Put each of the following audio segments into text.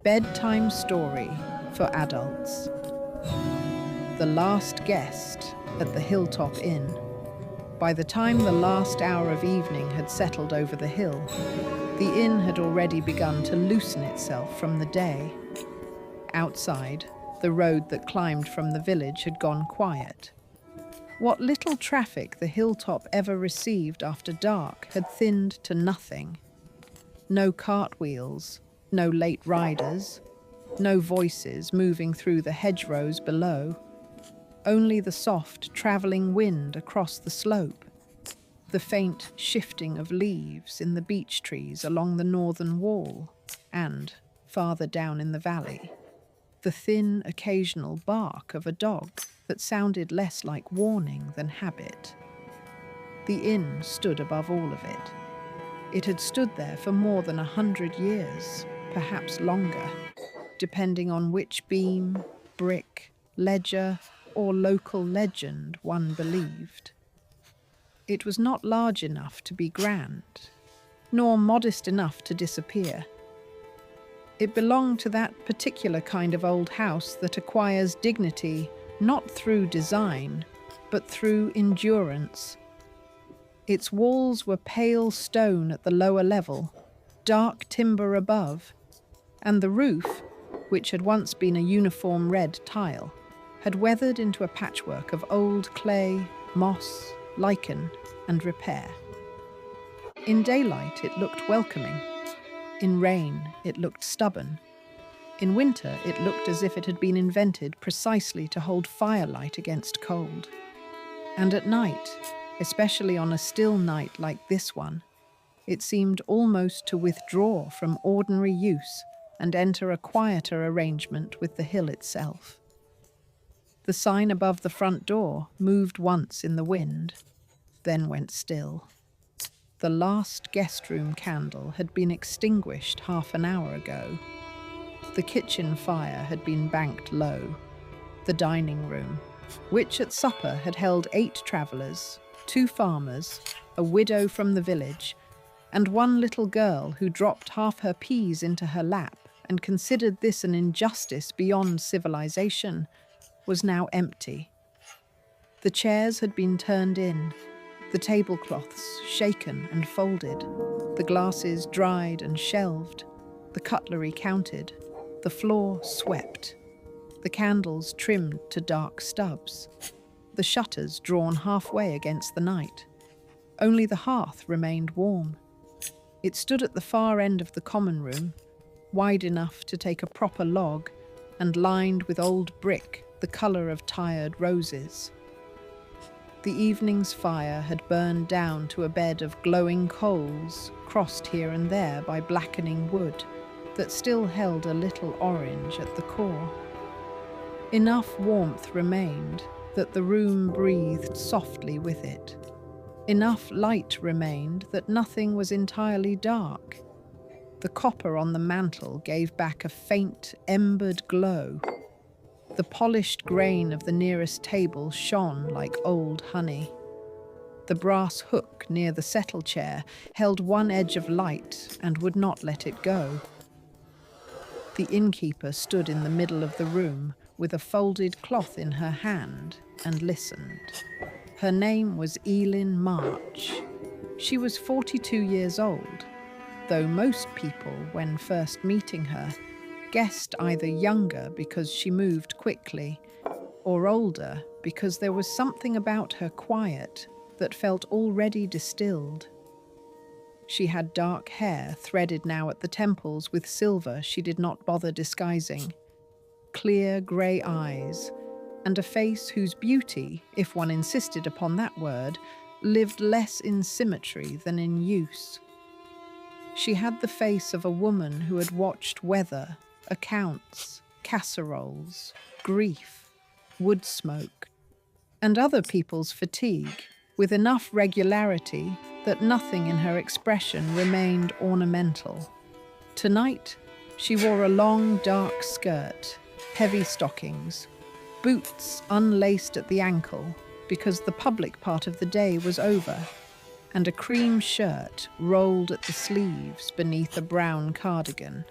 Bedtime Story for adults. The Last Guest at the Hilltop Inn. By the time the last hour of evening had settled over the hill, the inn had already begun to loosen itself from the day. Outside, the road that climbed from the village had gone quiet. What little traffic the hilltop ever received after dark had thinned to nothing. No cartwheels, no late riders, no voices moving through the hedgerows below. Only the soft, travelling wind across the slope, the faint shifting of leaves in the beech trees along the northern wall, and, farther down in the valley, the thin, occasional bark of a dog that sounded less like warning than habit. The inn stood above all of it. It had stood there for more than 100 years, perhaps longer, depending on which beam, brick, ledger, or local legend one believed. It was not large enough to be grand, nor modest enough to disappear. It belonged to that particular kind of old house that acquires dignity not through design, but through endurance. Its walls were pale stone at the lower level, dark timber above, and the roof, which had once been a uniform red tile, had weathered into a patchwork of old clay, moss, lichen, and repair. In daylight, it looked welcoming. In rain, it looked stubborn. In winter, it looked as if it had been invented precisely to hold firelight against cold. And at night, especially on a still night like this one, it seemed almost to withdraw from ordinary use and enter a quieter arrangement with the hill itself. The sign above the front door moved once in the wind, then went still. The last guest room candle had been extinguished half an hour ago. The kitchen fire had been banked low. The dining room, which at supper had held 8 travellers, 2 farmers, a widow from the village, and one little girl who dropped half her peas into her lap and considered this an injustice beyond civilization, was now empty. The chairs had been turned in, the tablecloths shaken and folded, the glasses dried and shelved, the cutlery counted, the floor swept, the candles trimmed to dark stubs, the shutters drawn halfway against the night. Only the hearth remained warm. It stood at the far end of the common room, wide enough to take a proper log and lined with old brick the colour of tired roses. The evening's fire had burned down to a bed of glowing coals, crossed here and there by blackening wood, that still held a little orange at the core. Enough warmth remained that the room breathed softly with it. Enough light remained that nothing was entirely dark. The copper on the mantel gave back a faint, embered glow. The polished grain of the nearest table shone like old honey. The brass hook near the settle chair held one edge of light and would not let it go. The innkeeper stood in the middle of the room with a folded cloth in her hand and listened. Her name was Elin March. She was 42 years old, though most people, when first meeting her, guessed either younger because she moved quickly, or older because there was something about her quiet that felt already distilled. She had dark hair threaded now at the temples with silver she did not bother disguising, clear grey eyes, and a face whose beauty, if one insisted upon that word, lived less in symmetry than in use. She had the face of a woman who had watched weather, accounts, casseroles, grief, wood smoke, and other people's fatigue with enough regularity that nothing in her expression remained ornamental. Tonight, she wore a long, dark skirt, heavy stockings, boots unlaced at the ankle because the public part of the day was over, and a cream shirt rolled at the sleeves beneath a brown cardigan.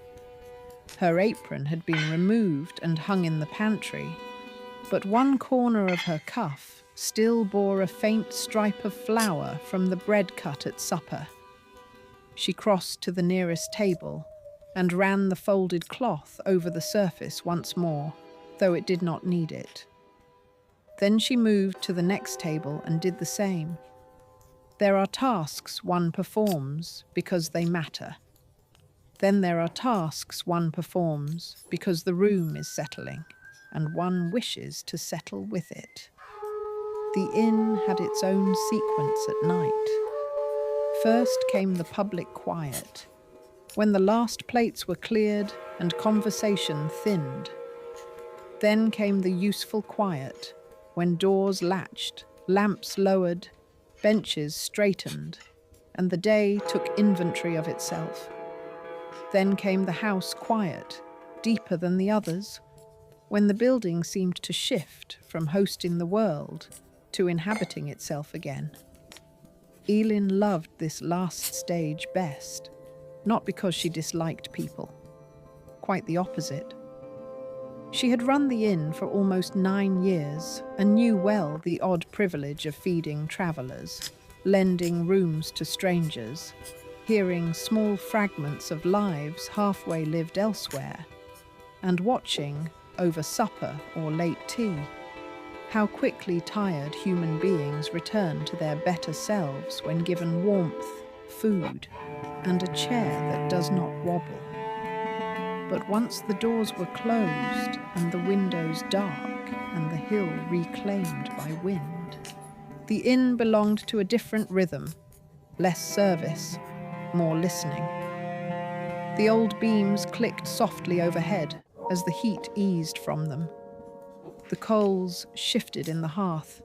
Her apron had been removed and hung in the pantry, but one corner of her cuff still bore a faint stripe of flour from the bread cut at supper. She crossed to the nearest table and ran the folded cloth over the surface once more, though it did not need it. Then she moved to the next table and did the same. There are tasks one performs because they matter. Then there are tasks one performs because the room is settling, and one wishes to settle with it. The inn had its own sequence at night. First came the public quiet, when the last plates were cleared and conversation thinned. Then came the useful quiet, when doors latched, lamps lowered, benches straightened, and the day took inventory of itself. Then came the house quiet, deeper than the others, when the building seemed to shift from hosting the world to inhabiting itself again. Elin loved this last stage best, not because she disliked people. Quite the opposite. She had run the inn for almost 9 years and knew well the odd privilege of feeding travellers, lending rooms to strangers, hearing small fragments of lives halfway lived elsewhere, and watching, over supper or late tea, how quickly tired human beings return to their better selves when given warmth, food, and a chair that does not wobble. But once the doors were closed and the windows dark and the hill reclaimed by wind, the inn belonged to a different rhythm, less service, more listening. The old beams clicked softly overhead as the heat eased from them. The coals shifted in the hearth.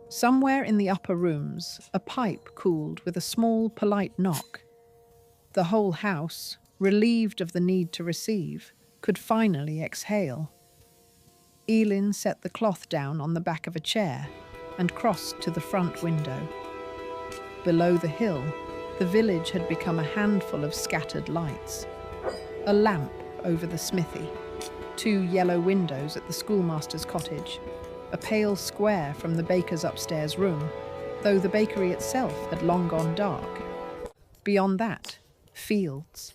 Somewhere in the upper rooms, a pipe cooled with a small, polite knock. The whole house, relieved of the need to receive, could finally exhale. Elin set the cloth down on the back of a chair and crossed to the front window. Below the hill, the village had become a handful of scattered lights. A lamp over the smithy, 2 yellow windows at the schoolmaster's cottage, a pale square from the baker's upstairs room, though the bakery itself had long gone dark. Beyond that, fields.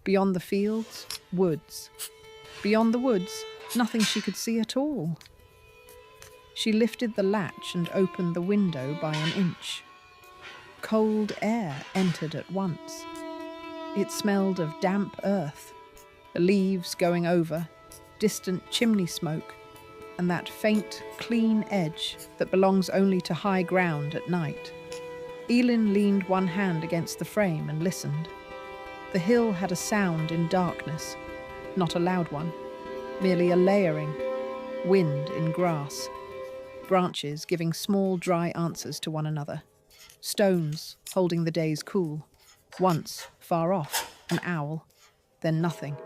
Beyond the fields, woods. Beyond the woods, nothing she could see at all. She lifted the latch and opened the window by an inch. Cold air entered at once. It smelled of damp earth, the leaves going over, distant chimney smoke, and that faint, clean edge that belongs only to high ground at night. Elin leaned one hand against the frame and listened. The hill had a sound in darkness, not a loud one, merely a layering, wind in grass, branches giving small dry answers to one another, stones holding the days cool, once, far off, an owl, then nothing,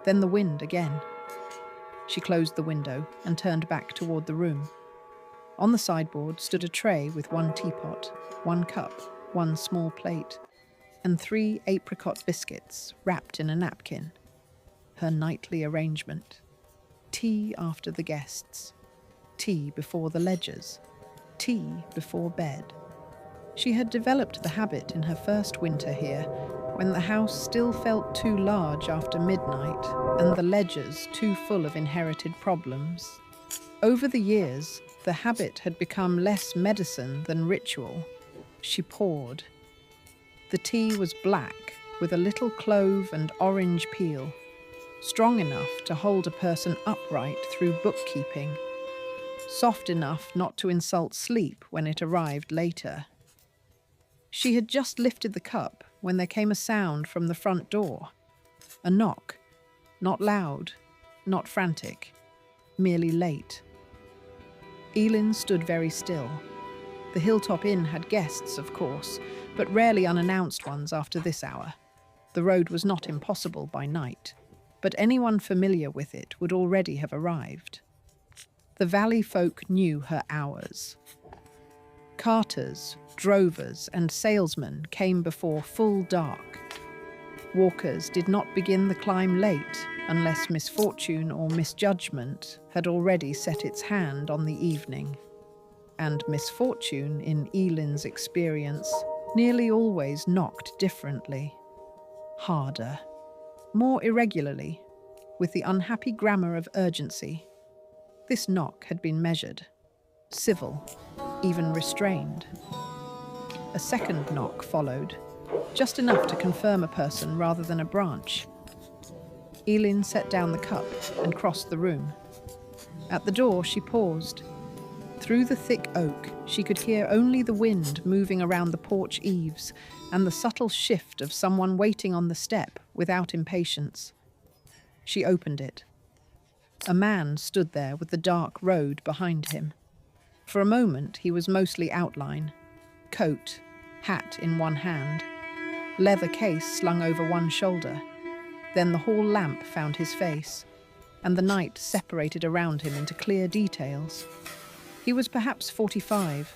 then the wind again. She closed the window and turned back toward the room. On the sideboard stood a tray with 1 teapot, 1 cup, 1 small plate, and 3 apricot biscuits wrapped in a napkin. Her nightly arrangement. Tea after the guests. Tea before the ledgers. Tea before bed. She had developed the habit in her first winter here, when the house still felt too large after midnight and the ledgers too full of inherited problems. Over the years, the habit had become less medicine than ritual. She poured. The tea was black, with a little clove and orange peel, strong enough to hold a person upright through bookkeeping, soft enough not to insult sleep when it arrived later. She had just lifted the cup when there came a sound from the front door. A knock. Not loud, not frantic, merely late. Elin stood very still. The Hilltop Inn had guests, of course, but rarely unannounced ones after this hour. The road was not impossible by night, but anyone familiar with it would already have arrived. The valley folk knew her hours. Carters, drovers, and salesmen came before full dark. Walkers did not begin the climb late unless misfortune or misjudgment had already set its hand on the evening. And misfortune, in Elin's experience, nearly always knocked differently, harder, more irregularly, with the unhappy grammar of urgency. This knock had been measured, civil, even restrained. A second knock followed, just enough to confirm a person rather than a branch. Elin set down the cup and crossed the room. At the door, she paused. Through the thick oak, she could hear only the wind moving around the porch eaves and the subtle shift of someone waiting on the step without impatience. She opened it. A man stood there with the dark road behind him. For a moment, he was mostly outline, coat, hat in one hand, leather case slung over one shoulder. Then the hall lamp found his face, and the night separated around him into clear details. He was perhaps 45,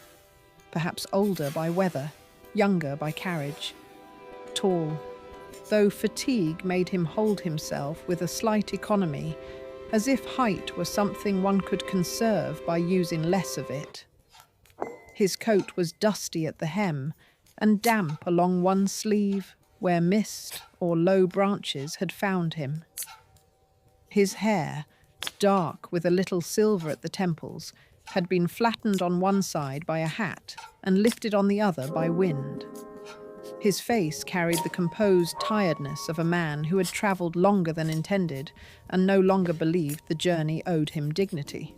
perhaps older by weather, younger by carriage. Tall, though fatigue made him hold himself with a slight economy, as if height was something one could conserve by using less of it. His coat was dusty at the hem and damp along one sleeve where mist or low branches had found him. His hair, dark with a little silver at the temples, had been flattened on one side by a hat and lifted on the other by wind. His face carried the composed tiredness of a man who had travelled longer than intended and no longer believed the journey owed him dignity.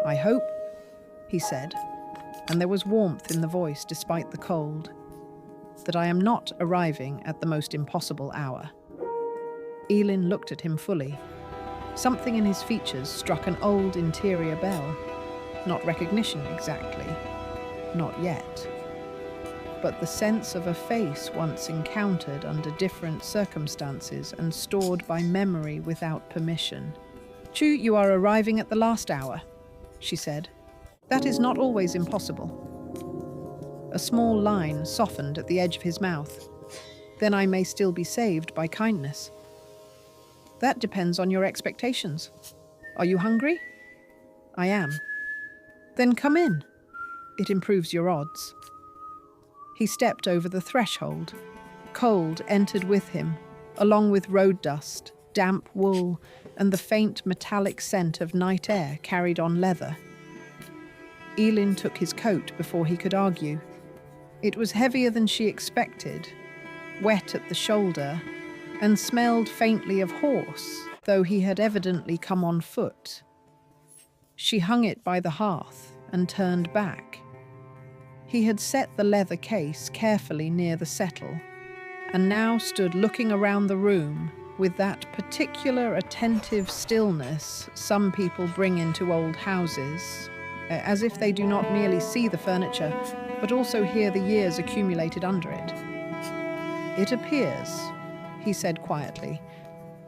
"I hope," he said, and there was warmth in the voice despite the cold, "that I am not arriving at the most impossible hour." Elin looked at him fully. Something in his features struck an old interior bell. Not recognition exactly, not yet, but the sense of a face once encountered under different circumstances and stored by memory without permission. "Chu, you are arriving at the last hour," she said. "That is not always impossible." A small line softened at the edge of his mouth. "Then I may still be saved by kindness." "That depends on your expectations. Are you hungry?" "I am." "Then come in. It improves your odds." He stepped over the threshold. Cold entered with him, along with road dust, damp wool, and the faint metallic scent of night air carried on leather. Elin took his coat before he could argue. It was heavier than she expected, wet at the shoulder, and smelled faintly of horse, though he had evidently come on foot. She hung it by the hearth and turned back. He had set the leather case carefully near the settle, and now stood looking around the room with that particular attentive stillness some people bring into old houses, as if they do not merely see the furniture, but also hear the years accumulated under it. "It appears," he said quietly,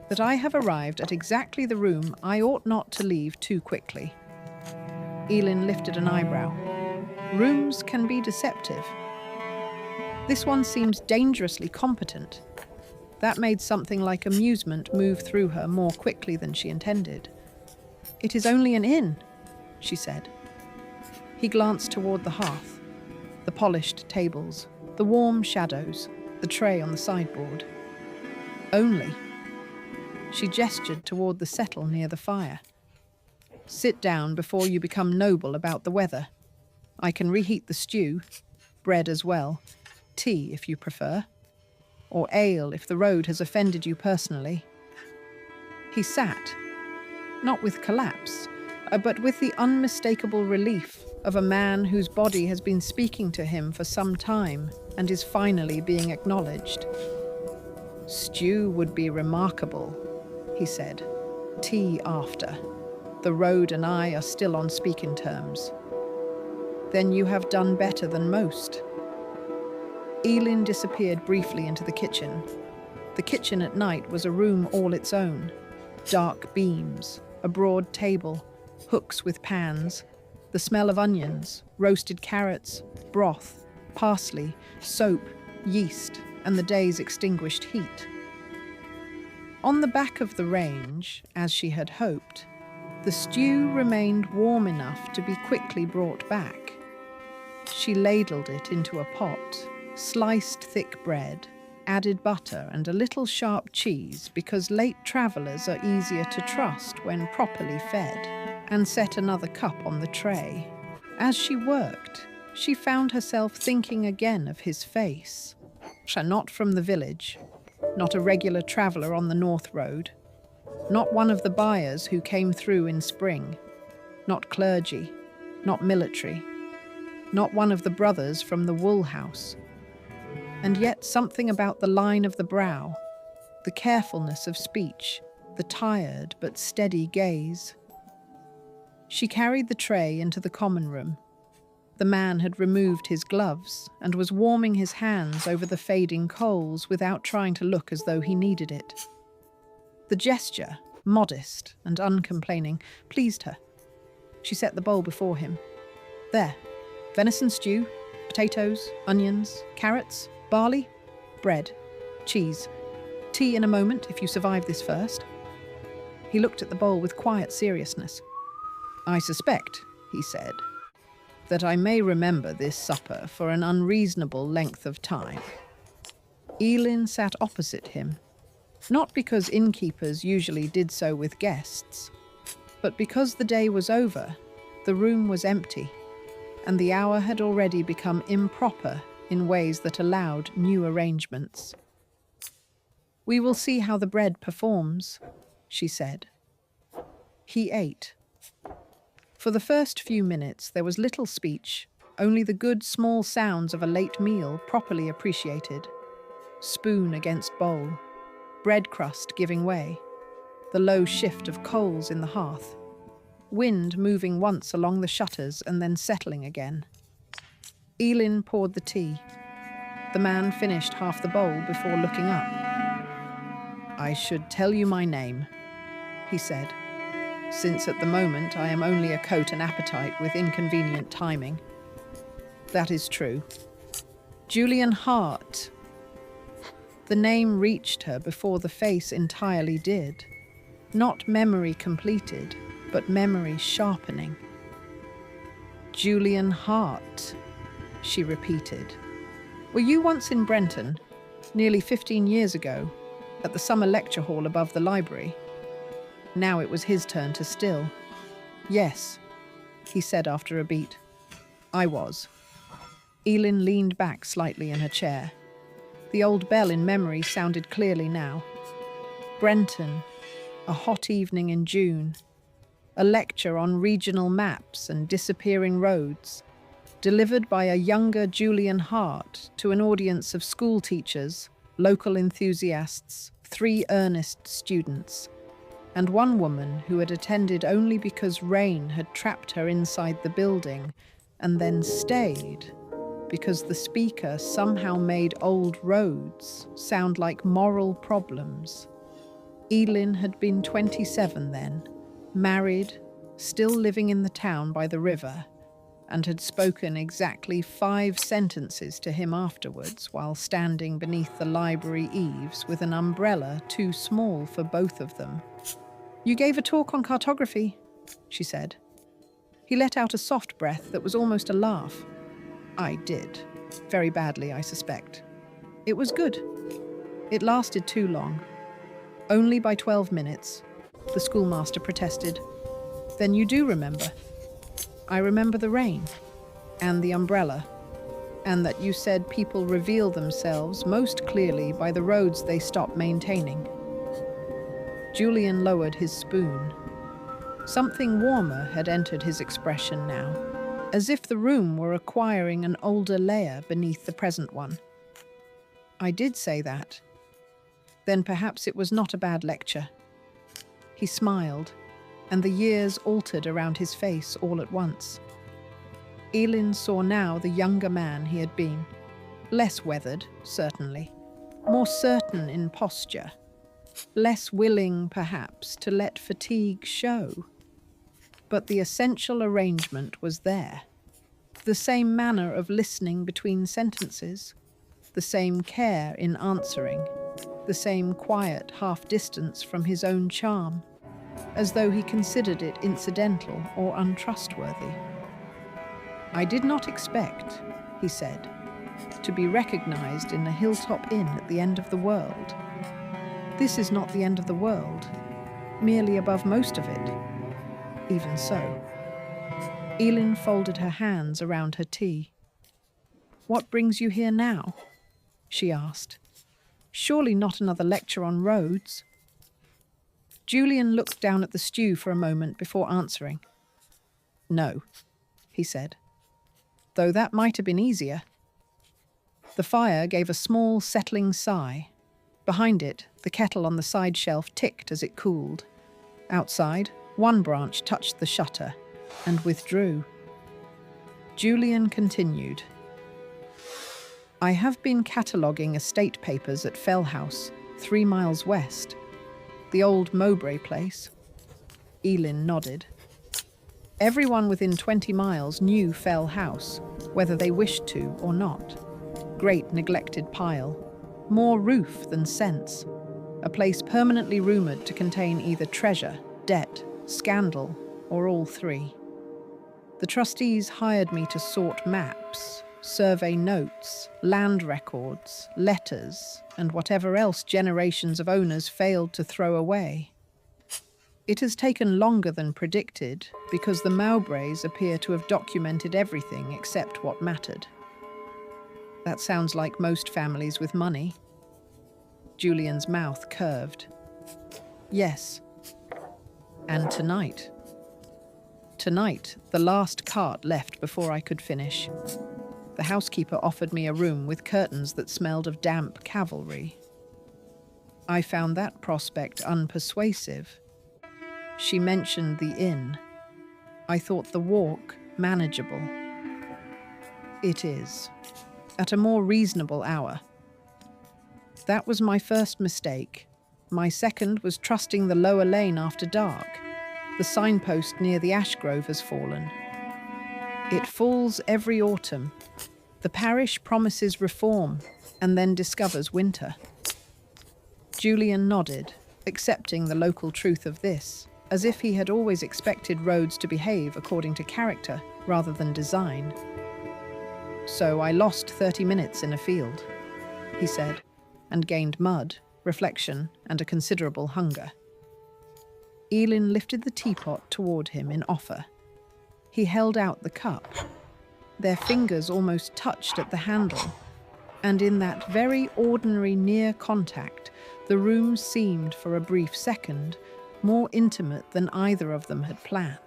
"that I have arrived at exactly the room I ought not to leave too quickly." Elin lifted an eyebrow. "Rooms can be deceptive." "This one seems dangerously competent." That made something like amusement move through her more quickly than she intended. "It is only an inn," she said. He glanced toward the hearth, the polished tables, the warm shadows, the tray on the sideboard. "Only." She gestured toward the settle near the fire. "Sit down before you become noble about the weather. I can reheat the stew, bread as well, tea if you prefer, or ale if the road has offended you personally." He sat, not with collapse, but with the unmistakable relief of a man whose body has been speaking to him for some time and is finally being acknowledged. "Stew would be remarkable," he said. "Tea after. The road and I are still on speaking terms." "Then you have done better than most." Elin disappeared briefly into the kitchen. The kitchen at night was a room all its own. Dark beams, a broad table, hooks with pans, the smell of onions, roasted carrots, broth, parsley, soap, yeast, and the day's extinguished heat. On the back of the range, as she had hoped, the stew remained warm enough to be quickly brought back. She ladled it into a pot, sliced thick bread, added butter and a little sharp cheese because late travellers are easier to trust when properly fed, and set another cup on the tray. As she worked, she found herself thinking again of his face. Not from the village, not a regular traveller on the North Road, not one of the buyers who came through in spring, not clergy, not military, not one of the brothers from the wool house. And yet something about the line of the brow, the carefulness of speech, the tired but steady gaze. She carried the tray into the common room. The man had removed his gloves and was warming his hands over the fading coals without trying to look as though he needed it. The gesture, modest and uncomplaining, pleased her. She set the bowl before him. There, venison stew, potatoes, onions, carrots, barley, bread, cheese. Tea in a moment if you survive this first. He looked at the bowl with quiet seriousness. I suspect, he said, that I may remember this supper for an unreasonable length of time. Elin sat opposite him, not because innkeepers usually did so with guests, but because the day was over, the room was empty, and the hour had already become improper in ways that allowed new arrangements. We will see how the bread performs, she said. He ate. For the first few minutes there was little speech, only the good small sounds of a late meal properly appreciated. Spoon against bowl, bread crust giving way, the low shift of coals in the hearth, wind moving once along the shutters and then settling again. Elin poured the tea. The man finished half the bowl before looking up. I should tell you my name, he said, since at the moment I am only a coat and appetite with inconvenient timing. That is true. Julian Hart. The name reached her before the face entirely did. Not memory completed, but memory sharpening. Julian Hart, she repeated. Were you once in Brenton, nearly 15 years ago, at the summer lecture hall above the library? Now it was his turn to still. Yes, he said after a beat. I was. Elin leaned back slightly in her chair. The old bell in memory sounded clearly now. Brenton, a hot evening in June. A lecture on regional maps and disappearing roads, delivered by a younger Julian Hart to an audience of school teachers, local enthusiasts, 3 earnest students, and one woman who had attended only because rain had trapped her inside the building, and then stayed because the speaker somehow made old roads sound like moral problems. Elin had been 27 then, married, still living in the town by the river, and had spoken exactly 5 sentences to him afterwards while standing beneath the library eaves with an umbrella too small for both of them. You gave a talk on cartography, she said. He let out a soft breath that was almost a laugh. I did. Very badly, I suspect. It was good. It lasted too long. Only by 12 minutes, the schoolmaster protested. Then you do remember. I remember the rain, and the umbrella, and that you said people reveal themselves most clearly by the roads they stop maintaining. Julian lowered his spoon. Something warmer had entered his expression now, as if the room were acquiring an older layer beneath the present one. I did say that. Then perhaps it was not a bad lecture. He smiled, and the years altered around his face all at once. Elin saw now the younger man he had been. Less weathered, certainly. More certain in posture. Less willing, perhaps, to let fatigue show. But the essential arrangement was there. The same manner of listening between sentences. the same care in answering, the same quiet half-distance from his own charm, as though he considered it incidental or untrustworthy. "I did not expect," he said, "to be recognized in a Hilltop Inn at the end of the world. This is not the end of the world, merely above most of it. Even so." Elin folded her hands around her tea. "What brings you here now?" she asked. "Surely not another lecture on roads?" Julian looked down at the stew for a moment before answering. "No," he said, "though that might have been easier." The fire gave a small, settling sigh. Behind it, the kettle on the side shelf ticked as it cooled. Outside, one branch touched the shutter and withdrew. Julian continued. "I have been cataloguing estate papers at Fell House, 3 miles west. The old Mowbray place." Elin nodded. Everyone within 20 miles knew Fell House, whether they wished to or not. Great neglected pile, more roof than sense. A place permanently rumoured to contain either treasure, debt, scandal, or all three. The trustees hired me to sort maps, survey notes, land records, letters, and whatever else generations of owners failed to throw away. It has taken longer than predicted because the Mowbrays appear to have documented everything except what mattered. That sounds like most families with money. Julian's mouth curved. "Yes. And tonight. Tonight, the last cart left before I could finish. The housekeeper offered me a room with curtains that smelled of damp cavalry. I found that prospect unpersuasive. She mentioned the inn. I thought the walk manageable. It is. At a more reasonable hour. That was my first mistake. My second was trusting the lower lane after dark. The signpost near the ash grove has fallen. It falls every autumn. The parish promises reform and then discovers winter." Julian nodded, accepting the local truth of this, as if he had always expected roads to behave according to character rather than design. "So I lost 30 minutes in a field," he said, and gained mud, reflection, and a considerable hunger. Elin lifted the teapot toward him in offer. He held out the cup. Their fingers almost touched at the handle, and in that very ordinary near contact, the room seemed for a brief second more intimate than either of them had planned.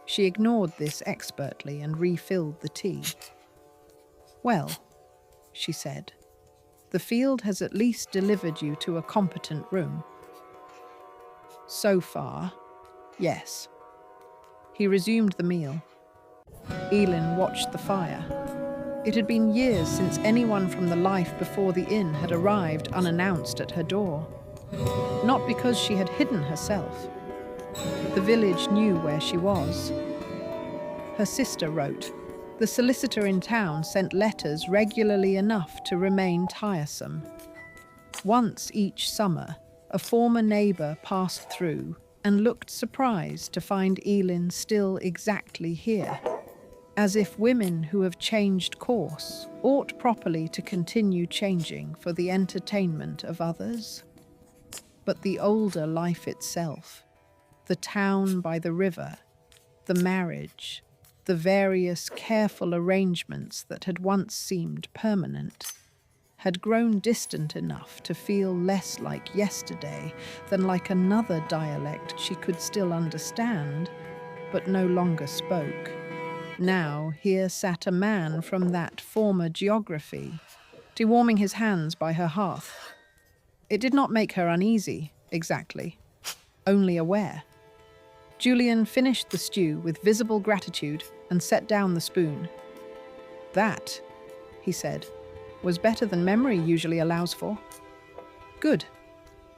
She ignored this expertly and refilled the tea. "Well," she said, "the field has at least delivered you to a competent room." "So far, yes." He resumed the meal. Elin watched the fire. It had been years since anyone from the life before the inn had arrived unannounced at her door. Not because she had hidden herself. The village knew where she was. Her sister wrote. The solicitor in town sent letters regularly enough to remain tiresome. Once each summer, a former neighbour passed through and looked surprised to find Elin still exactly here, as if women who have changed course ought properly to continue changing for the entertainment of others. But the older life itself, the town by the river, the marriage, the various careful arrangements that had once seemed permanent, had grown distant enough to feel less like yesterday than like another dialect she could still understand, but no longer spoke. Now here sat a man from that former geography, dewarming his hands by her hearth. It did not make her uneasy, exactly, only aware. Julian finished the stew with visible gratitude and set down the spoon. "That," he said, "was better than memory usually allows for." "Good.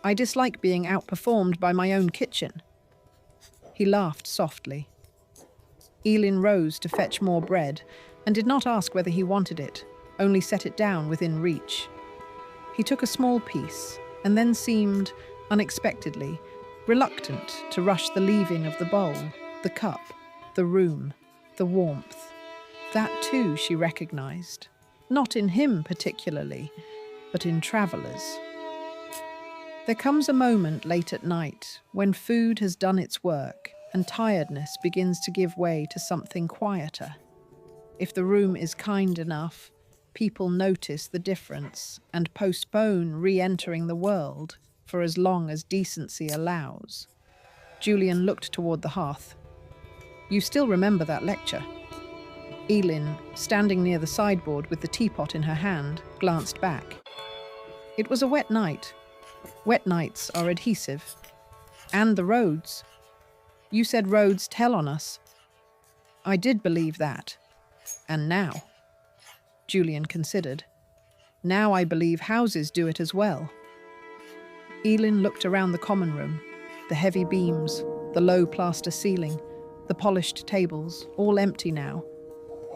I dislike being outperformed by my own kitchen." He laughed softly. Elin rose to fetch more bread and did not ask whether he wanted it, only set it down within reach. He took a small piece and then seemed, unexpectedly, reluctant to rush the leaving of the bowl, the cup, the room, the warmth. That too she recognized, not in him particularly, but in travelers. There comes a moment late at night when food has done its work and tiredness begins to give way to something quieter. If the room is kind enough, people notice the difference and postpone re-entering the world for as long as decency allows. Julian looked toward the hearth. You still remember that lecture? Elin, standing near the sideboard with the teapot in her hand, glanced back. It was a wet night. Wet nights are adhesive. And the roads. You said roads tell on us. I did believe that. And now? Julian considered. Now I believe houses do it as well. Elin looked around the common room. The heavy beams, the low plaster ceiling, the polished tables, all empty now.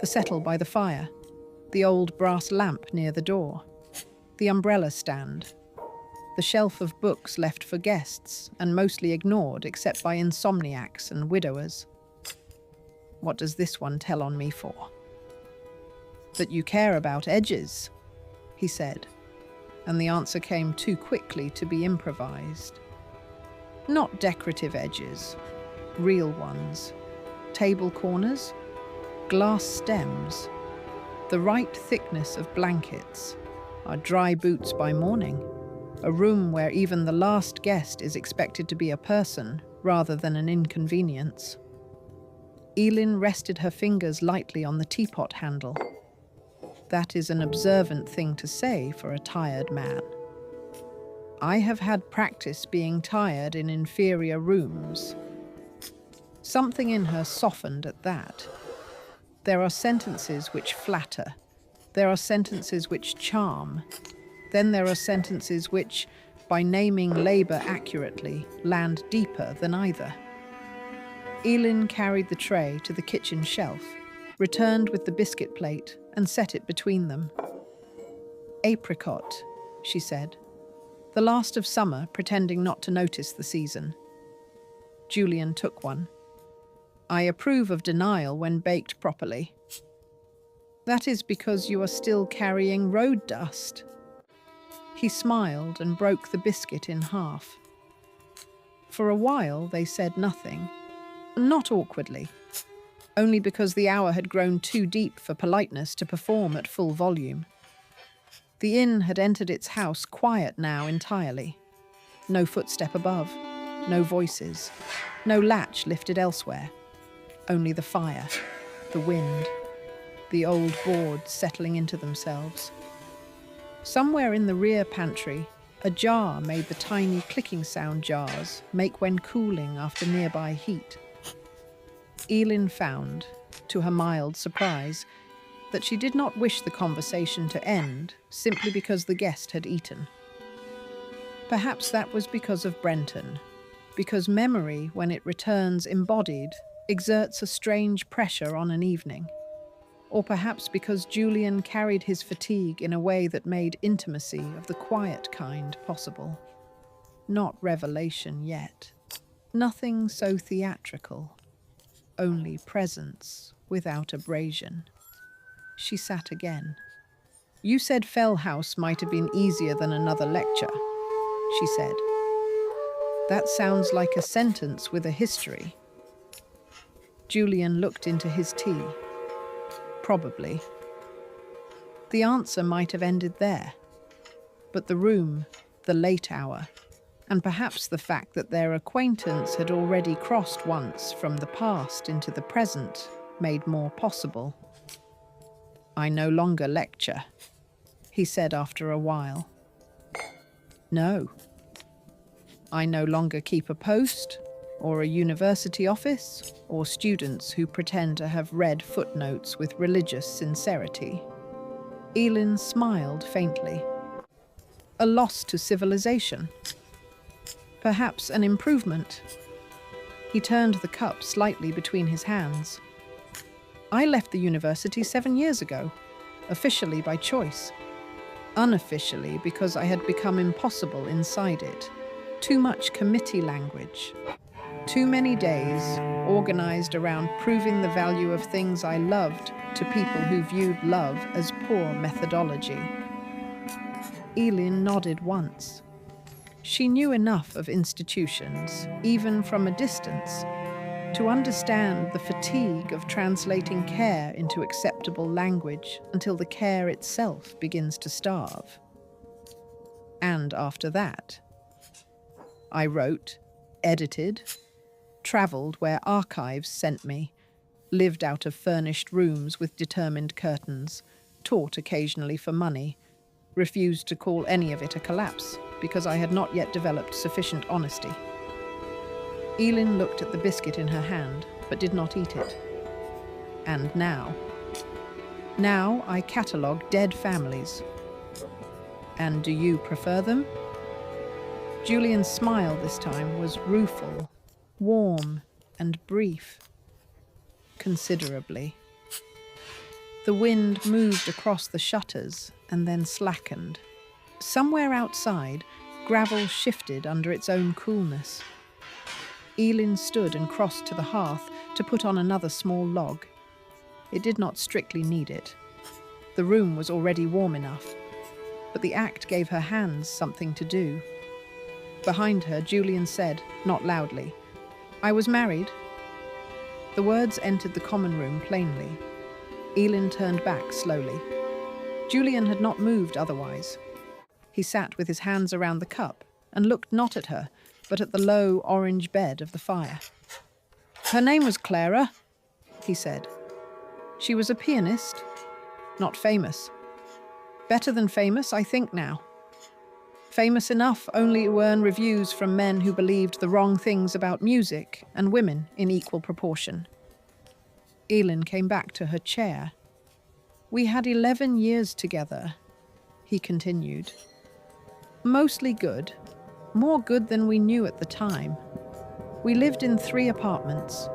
The settle by the fire, the old brass lamp near the door, the umbrella stand, the shelf of books left for guests and mostly ignored except by insomniacs and widowers. What does this one tell on me for? That you care about edges, he said, and the answer came too quickly to be improvised. Not decorative edges, real ones. Table corners, glass stems, the right thickness of blankets, our dry boots by morning, a room where even the last guest is expected to be a person rather than an inconvenience. Elin rested her fingers lightly on the teapot handle. That is an observant thing to say for a tired man. I have had practice being tired in inferior rooms. Something in her softened at that. There are sentences which flatter. There are sentences which charm. Then there are sentences which, by naming labour accurately, land deeper than either. Elin carried the tray to the kitchen shelf, returned with the biscuit plate, and set it between them. Apricot, she said. The last of summer, pretending not to notice the season. Julian took one. I approve of denial when baked properly. That is because you are still carrying road dust. He smiled and broke the biscuit in half. For a while they said nothing, not awkwardly, only because the hour had grown too deep for politeness to perform at full volume. The inn had entered its house quiet now entirely. No footstep above, no voices, no latch lifted elsewhere. Only the fire, the wind, the old boards settling into themselves. Somewhere in the rear pantry, a jar made the tiny clicking sound jars make when cooling after nearby heat. Elin found, to her mild surprise, that she did not wish the conversation to end simply because the guest had eaten. Perhaps that was because of Brenton, because memory, when it returns embodied, exerts a strange pressure on an evening. Or perhaps because Julian carried his fatigue in a way that made intimacy of the quiet kind possible. Not revelation yet. Nothing so theatrical. Only presence without abrasion. She sat again. You said Fell House might have been easier than another lecture, she said. That sounds like a sentence with a history. Julian looked into his tea. Probably. The answer might have ended there. But the room, the late hour, and perhaps the fact that their acquaintance had already crossed once from the past into the present made more possible. I no longer lecture, he said after a while. No. I no longer keep a post, or a university office, or students who pretend to have read footnotes with religious sincerity. Elin smiled faintly. A loss to civilization. Perhaps an improvement. He turned the cup slightly between his hands. I left the university 7 years ago. officially by choice. Unofficially because I had become impossible inside it. Too much committee language. Too many days organized around proving the value of things I loved to people who viewed love as poor methodology. Elin nodded once. She knew enough of institutions, even from a distance, to understand the fatigue of translating care into acceptable language until the care itself begins to starve. And after that, I wrote, edited, travelled where archives sent me, lived out of furnished rooms with determined curtains, taught occasionally for money, refused to call any of it a collapse because I had not yet developed sufficient honesty. Elin looked at the biscuit in her hand, but did not eat it. And now I catalogue dead families. And do you prefer them? Julian's smile this time was rueful, warm, and brief. Considerably. The wind moved across the shutters and then slackened. Somewhere outside, gravel shifted under its own coolness. Elin stood and crossed to the hearth to put on another small log. It did not strictly need it. The room was already warm enough, but the act gave her hands something to do. Behind her, Julian said, not loudly, "I was married." The words entered the common room plainly. Elin turned back slowly. Julian had not moved otherwise. He sat with his hands around the cup and looked not at her, but at the low orange bed of the fire. "Her name was Clara," he said. "She was a pianist, not famous. Better than famous, I think now. Famous enough only to earn reviews from men who believed the wrong things about music and women in equal proportion." Elin came back to her chair. "We had 11 years together," he continued. "Mostly good. More good than we knew at the time. We lived in 3 apartments,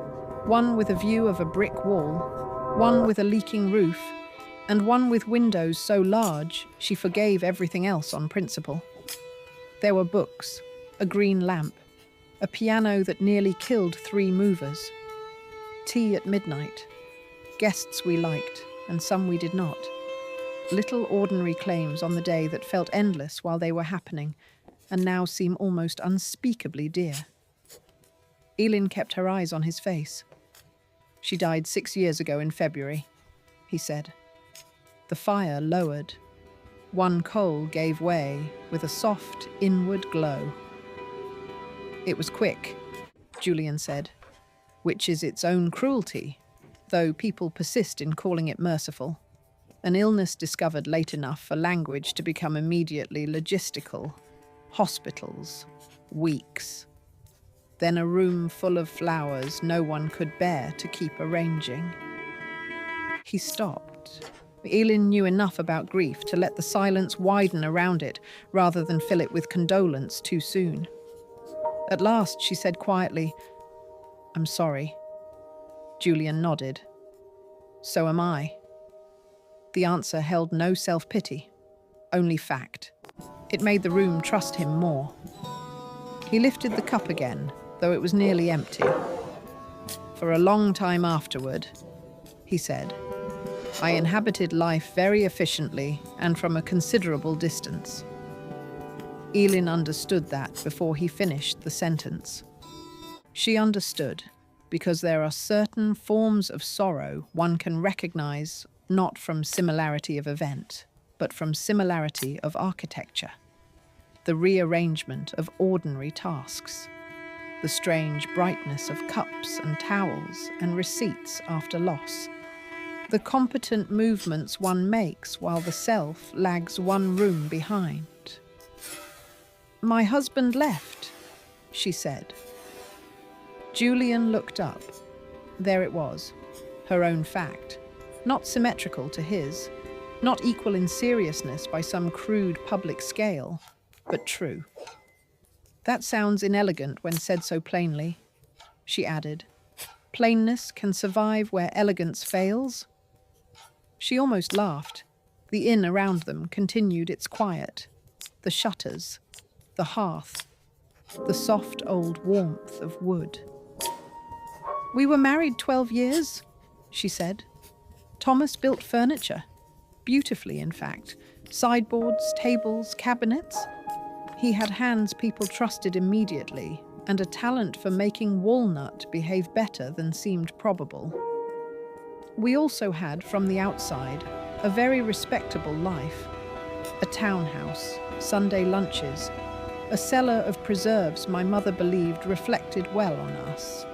one with a view of a brick wall, one with a leaking roof, and one with windows so large she forgave everything else on principle. There were books, a green lamp, a piano that nearly killed 3 movers, tea at midnight, guests we liked and some we did not. Little ordinary claims on the day that felt endless while they were happening and now seem almost unspeakably dear." Elin kept her eyes on his face. "She died 6 years ago in February," he said. The fire lowered. One coal gave way with a soft, inward glow. "It was quick," Julian said, "which is its own cruelty, though people persist in calling it merciful. An illness discovered late enough for language to become immediately logistical. Hospitals, weeks. Then a room full of flowers no one could bear to keep arranging." He stopped. Elin knew enough about grief to let the silence widen around it rather than fill it with condolence too soon. At last she said quietly, "I'm sorry." Julian nodded. "So am I." The answer held no self-pity, only fact. It made the room trust him more. He lifted the cup again, though it was nearly empty. "For a long time afterward," he said, "I inhabited life very efficiently and from a considerable distance." Elin understood that before he finished the sentence. She understood, because there are certain forms of sorrow one can recognize not from similarity of event, but from similarity of architecture. The rearrangement of ordinary tasks, the strange brightness of cups and towels and receipts after loss, the competent movements one makes while the self lags one room behind. "My husband left," she said. Julian looked up. There it was, her own fact, not symmetrical to his, not equal in seriousness by some crude public scale, but true. "That sounds inelegant when said so plainly," she added. "Plainness can survive where elegance fails." She almost laughed. The inn around them continued its quiet. The shutters, the hearth, the soft old warmth of wood. "We were married 12 years, she said. Thomas built furniture. Beautifully, in fact. Sideboards, tables, cabinets. He had hands people trusted immediately, and a talent for making walnut behave better than seemed probable. We also had, from the outside, a very respectable life. A townhouse, Sunday lunches, a cellar of preserves my mother believed reflected well on us.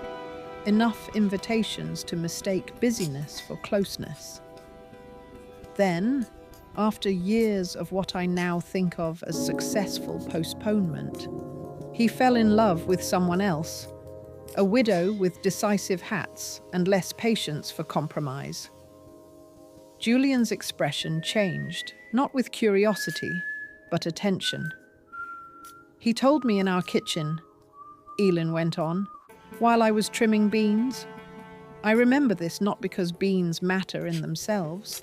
Enough invitations to mistake busyness for closeness. Then, after years of what I now think of as successful postponement, he fell in love with someone else, a widow with decisive hats and less patience for compromise. Julian's expression changed, not with curiosity, but attention. He told me in our kitchen, Elin went on, while I was trimming beans. I remember this not because beans matter in themselves,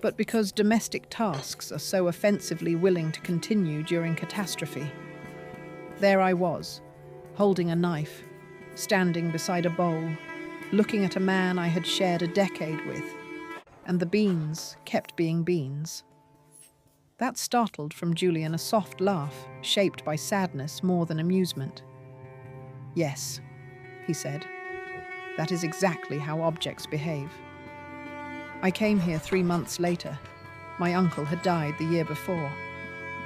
but because domestic tasks are so offensively willing to continue during catastrophe. There I was, holding a knife, standing beside a bowl, looking at a man I had shared a decade with, and the beans kept being beans. That startled from Julian a soft laugh, shaped by sadness more than amusement. "Yes," he said, "that is exactly how objects behave. I came here 3 months later. My uncle had died the year before.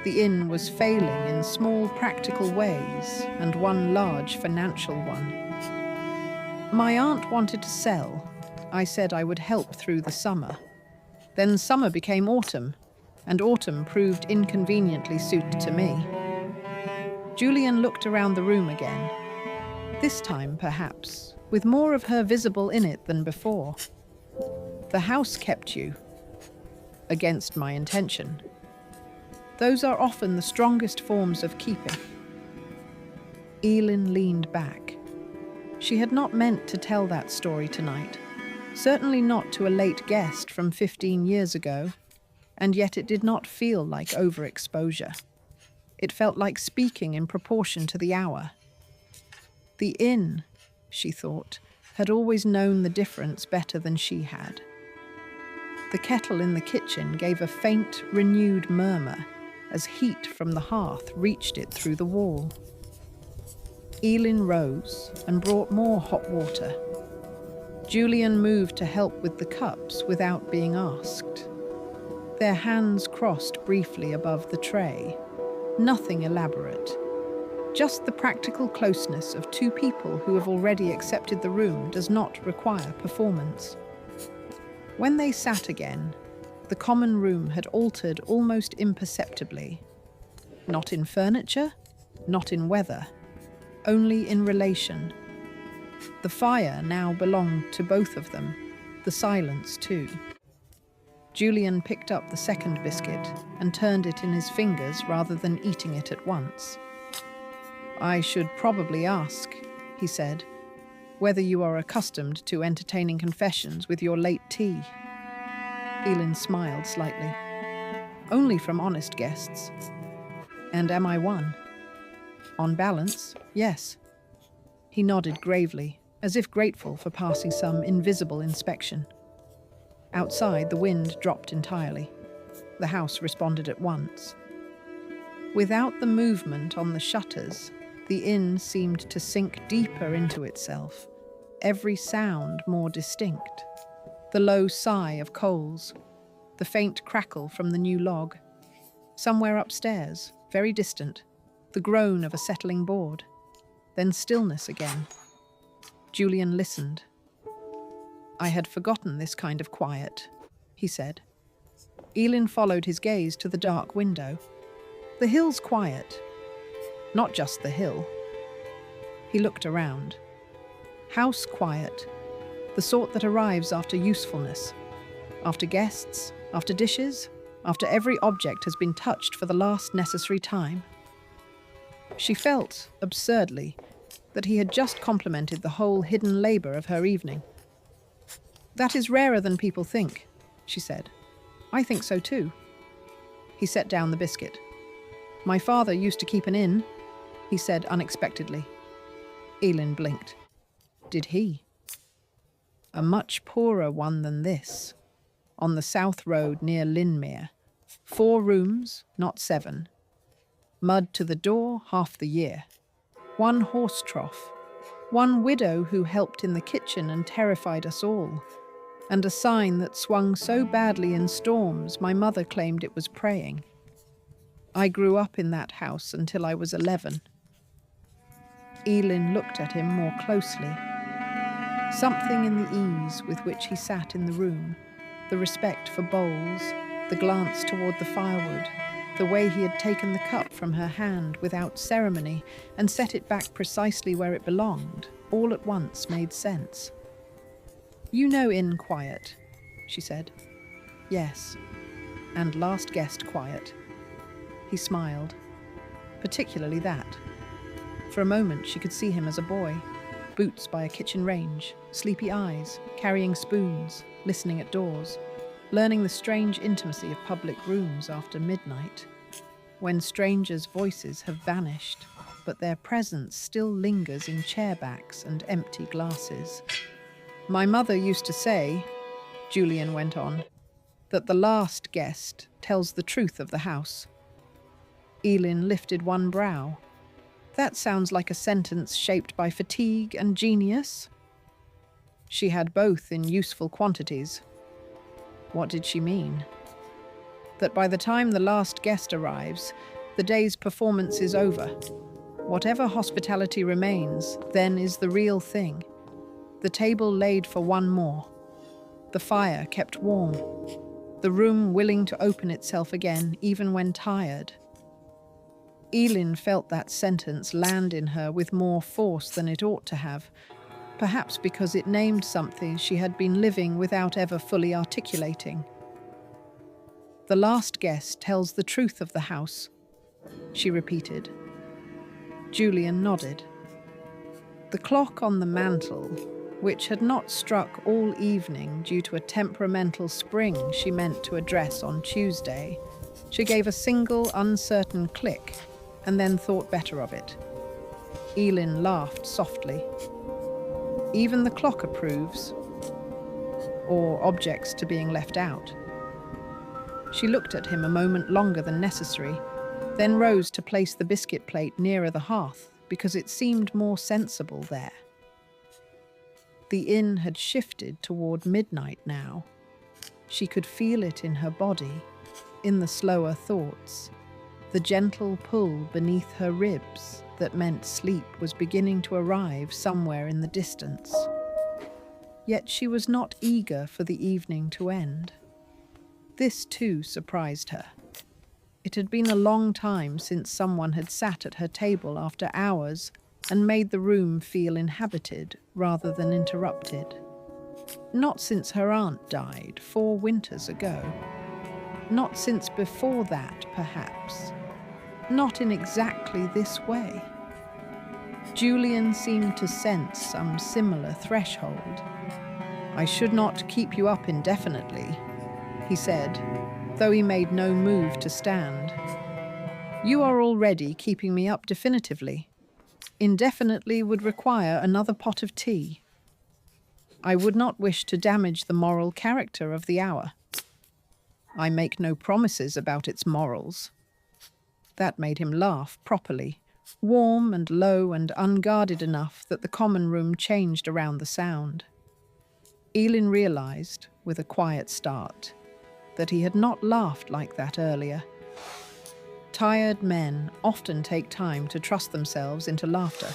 The inn was failing in small practical ways, and one large financial one. My aunt wanted to sell. I said I would help through the summer. Then summer became autumn, and autumn proved inconveniently suited to me." Julian looked around the room again. This time, perhaps, with more of her visible in it than before. "The house kept you, against my intention. Those are often the strongest forms of keeping." Elin leaned back. She had not meant to tell that story tonight, certainly not to a late guest from 15 years ago, and yet it did not feel like overexposure. It felt like speaking in proportion to the hour. The inn, she thought, had always known the difference better than she had. The kettle in the kitchen gave a faint, renewed murmur as heat from the hearth reached it through the wall. Elin rose and brought more hot water. Julian moved to help with the cups without being asked. Their hands crossed briefly above the tray. Nothing elaborate. Just the practical closeness of two people who have already accepted the room does not require performance. When they sat again, the common room had altered almost imperceptibly. Not in furniture, not in weather, only in relation. The fire now belonged to both of them, the silence too. Julian picked up the second biscuit and turned it in his fingers rather than eating it at once. "I should probably ask," he said, "whether you are accustomed to entertaining confessions with your late tea." Elin smiled slightly. "Only from honest guests." "And am I one?" "On balance, yes." He nodded gravely, as if grateful for passing some invisible inspection. Outside, the wind dropped entirely. The house responded at once. Without the movement on the shutters, the inn seemed to sink deeper into itself, every sound more distinct. The low sigh of coals, the faint crackle from the new log. Somewhere upstairs, very distant, the groan of a settling board. Then stillness again. Julian listened. "I had forgotten this kind of quiet," he said. Elin followed his gaze to the dark window. "The hill's quiet. Not just the hill." He looked around. House quiet. The sort that arrives after usefulness. After guests, after dishes, after every object has been touched for the last necessary time. She felt, absurdly, that he had just complimented the whole hidden labour of her evening. "That is rarer than people think," she said. "I think so too." He set down the biscuit. "My father used to keep an inn," he said unexpectedly. Elin blinked. Did he? A much poorer one than this. On the south road near Linmere. 4 rooms, not 7. Mud to the door half the year. 1 horse trough. 1 widow who helped in the kitchen and terrified us all. And a sign that swung so badly in storms my mother claimed it was praying. I grew up in that house until I was 11. Elin looked at him more closely. Something in the ease with which he sat in the room, the respect for bowls, the glance toward the firewood, the way he had taken the cup from her hand without ceremony and set it back precisely where it belonged, all at once made sense. "You know Inn quiet," she said. "Yes, and last guest quiet." He smiled, particularly that. For a moment she could see him as a boy, boots by a kitchen range, sleepy eyes, carrying spoons, listening at doors, learning the strange intimacy of public rooms after midnight, when strangers' voices have vanished, but their presence still lingers in chairbacks and empty glasses. "My mother used to say," Julian went on, "that the last guest tells the truth of the house." Elin lifted one brow. "That sounds like a sentence shaped by fatigue and genius." She had both in useful quantities. What did she mean? That by the time the last guest arrives, the day's performance is over. Whatever hospitality remains, then is the real thing. The table laid for one more. The fire kept warm. The room willing to open itself again, even when tired. Elin felt that sentence land in her with more force than it ought to have, perhaps because it named something she had been living without ever fully articulating. "The last guest tells the truth of the house," she repeated. Julian nodded. The clock on the mantel, which had not struck all evening due to a temperamental spring she meant to address on Tuesday, she gave a single uncertain click and then thought better of it. Elin laughed softly. "Even the clock approves, or objects to being left out." She looked at him a moment longer than necessary, then rose to place the biscuit plate nearer the hearth because it seemed more sensible there. The inn had shifted toward midnight now. She could feel it in her body, in the slower thoughts, the gentle pull beneath her ribs that meant sleep was beginning to arrive somewhere in the distance. Yet she was not eager for the evening to end. This too surprised her. It had been a long time since someone had sat at her table after hours and made the room feel inhabited rather than interrupted. Not since her aunt died 4 winters ago. Not since before that, perhaps. Not in exactly this way. Julian seemed to sense some similar threshold. "I should not keep you up indefinitely," he said, though he made no move to stand. "You are already keeping me up definitively. Indefinitely would require another pot of tea. I would not wish to damage the moral character of the hour. I make no promises about its morals." That made him laugh properly, warm and low and unguarded enough that the common room changed around the sound. Elin realized, with a quiet start, that he had not laughed like that earlier. Tired men often take time to trust themselves into laughter.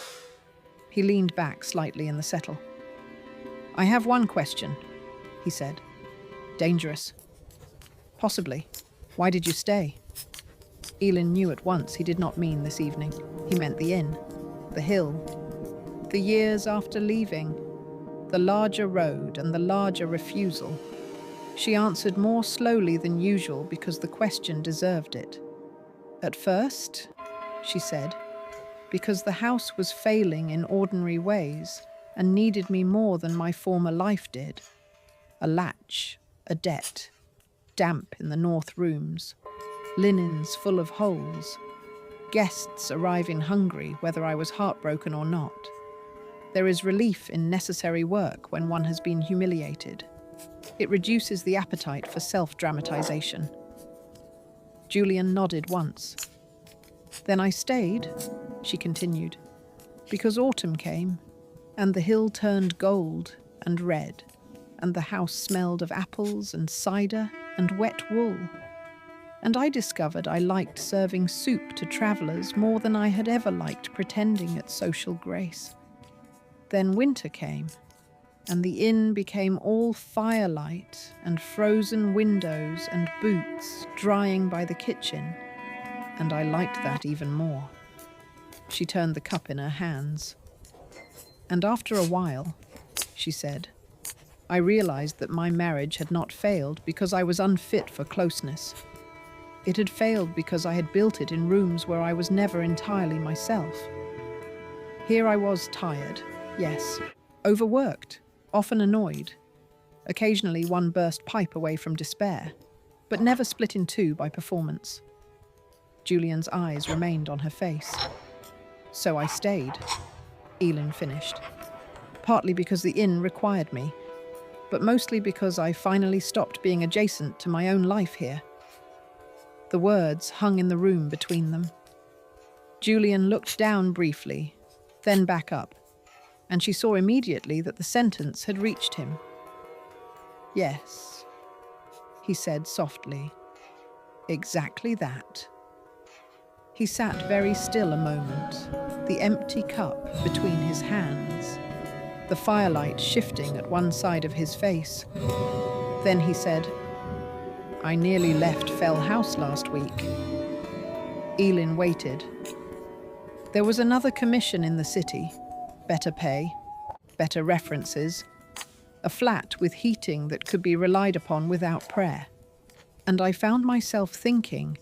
He leaned back slightly in the settle. "I have one question," he said. "Dangerous?" "Possibly. Why did you stay?" Elin knew at once he did not mean this evening. He meant the inn, the hill, the years after leaving, the larger road and the larger refusal. She answered more slowly than usual because the question deserved it. "At first," she said, "because the house was failing in ordinary ways and needed me more than my former life did. A latch, a debt, damp in the north rooms. linens full of holes, guests arriving hungry whether I was heartbroken or not. There is relief in necessary work when one has been humiliated. It reduces the appetite for self-dramatization. Julian nodded once. Then I stayed, she continued, because autumn came, and the hill turned gold and red, and the house smelled of apples and cider and wet wool. And I discovered I liked serving soup to travellers more than I had ever liked pretending at social grace. Then winter came, and the inn became all firelight and frozen windows and boots drying by the kitchen, and I liked that even more. She turned the cup in her hands. And after a while, she said, I realized that my marriage had not failed because I was unfit for closeness. It had failed because I had built it in rooms where I was never entirely myself. Here I was tired, yes, overworked, often annoyed. Occasionally one burst pipe away from despair, but never split in two by performance. Julian's eyes remained on her face. So I stayed, Elin finished. Partly because the inn required me, but mostly because I finally stopped being adjacent to my own life here. The words hung in the room between them. Julian looked down briefly, then back up, and she saw immediately that the sentence had reached him. Yes, he said softly. Exactly that. He sat very still a moment, the empty cup between his hands, the firelight shifting at one side of his face. Then he said, I nearly left Fell House last week. Elin waited. There was another commission in the city, better pay, better references, a flat with heating that could be relied upon without prayer. And I found myself thinking,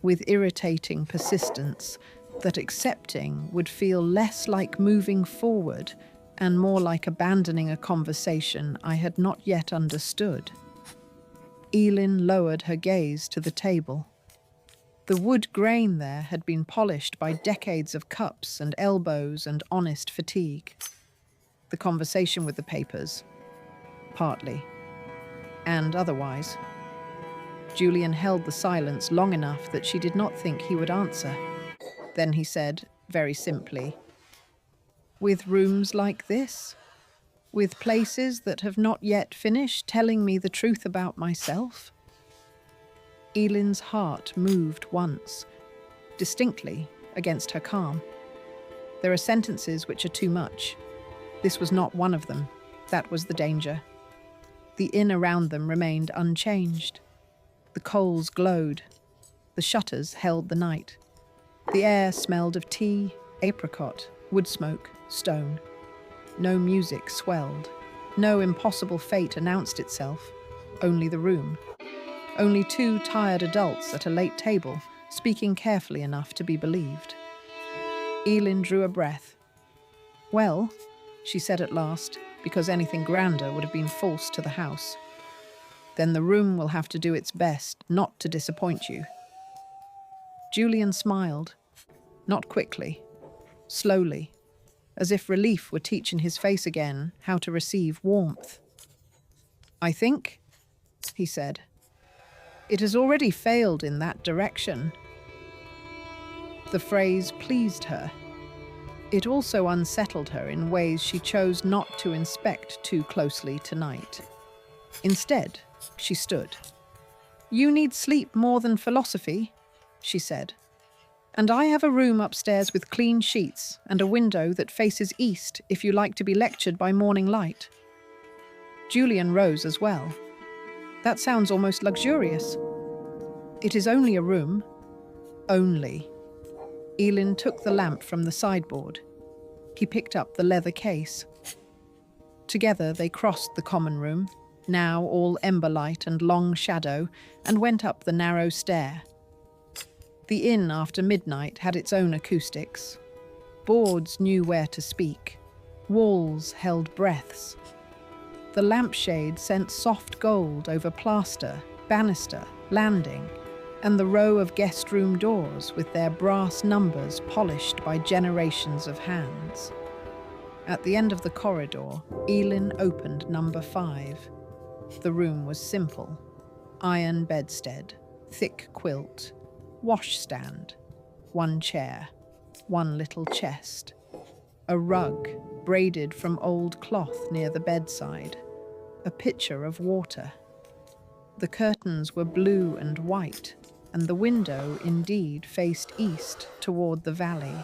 with irritating persistence, that accepting would feel less like moving forward and more like abandoning a conversation I had not yet understood. Elin lowered her gaze to the table. The wood grain there had been polished by decades of cups and elbows and honest fatigue. The conversation with the papers, partly, and otherwise. Julian held the silence long enough that she did not think he would answer. Then he said, very simply, with rooms like this? With places that have not yet finished telling me the truth about myself? Elin's heart moved once, distinctly, against her calm. There are sentences which are too much. This was not one of them. That was the danger. The inn around them remained unchanged. The coals glowed. The shutters held the night. The air smelled of tea, apricot, wood smoke, stone. No music swelled. No impossible fate announced itself. Only the room. Only two tired adults at a late table, speaking carefully enough to be believed. Elin drew a breath. Well, she said at last, because anything grander would have been false to the house. Then the room will have to do its best not to disappoint you. Julian smiled, not quickly, slowly, as if relief were teaching his face again how to receive warmth. I think, he said, it has already failed in that direction. The phrase pleased her. It also unsettled her in ways she chose not to inspect too closely tonight. Instead, she stood. You need sleep more than philosophy, she said. And I have a room upstairs with clean sheets and a window that faces east if you like to be lectured by morning light. Julian rose as well. That sounds almost luxurious. It is only a room. Only. Elin took the lamp from the sideboard. He picked up the leather case. Together they crossed the common room, now all ember light and long shadow, and went up the narrow stair. The inn after midnight had its own acoustics. Boards knew where to speak. Walls held breaths. The lampshade sent soft gold over plaster, banister, landing, and the row of guest room doors with their brass numbers polished by generations of hands. At the end of the corridor, Elin opened number 5. The room was simple. Iron bedstead, thick quilt, washstand, one chair, one little chest, a rug braided from old cloth near the bedside, a pitcher of water. The curtains were blue and white, and the window indeed faced east toward the valley.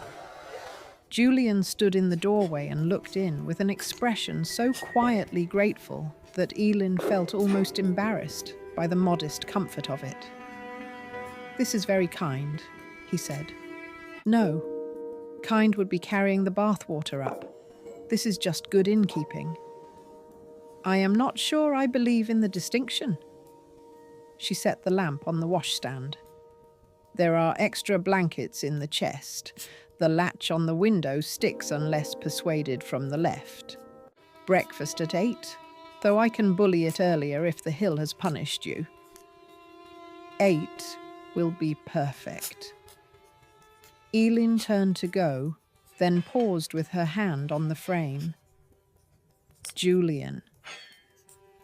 Julian stood in the doorway and looked in with an expression so quietly grateful that Elin felt almost embarrassed by the modest comfort of it. "This is very kind," he said. "No, kind would be carrying the bathwater up. This is just good innkeeping." "I am not sure I believe in the distinction." She set the lamp on the washstand. "There are extra blankets in the chest. The latch on the window sticks unless persuaded from the left. Breakfast at 8, though I can bully it earlier if the hill has punished you. 8 will be perfect." Elin turned to go, then paused with her hand on the frame. "Julian."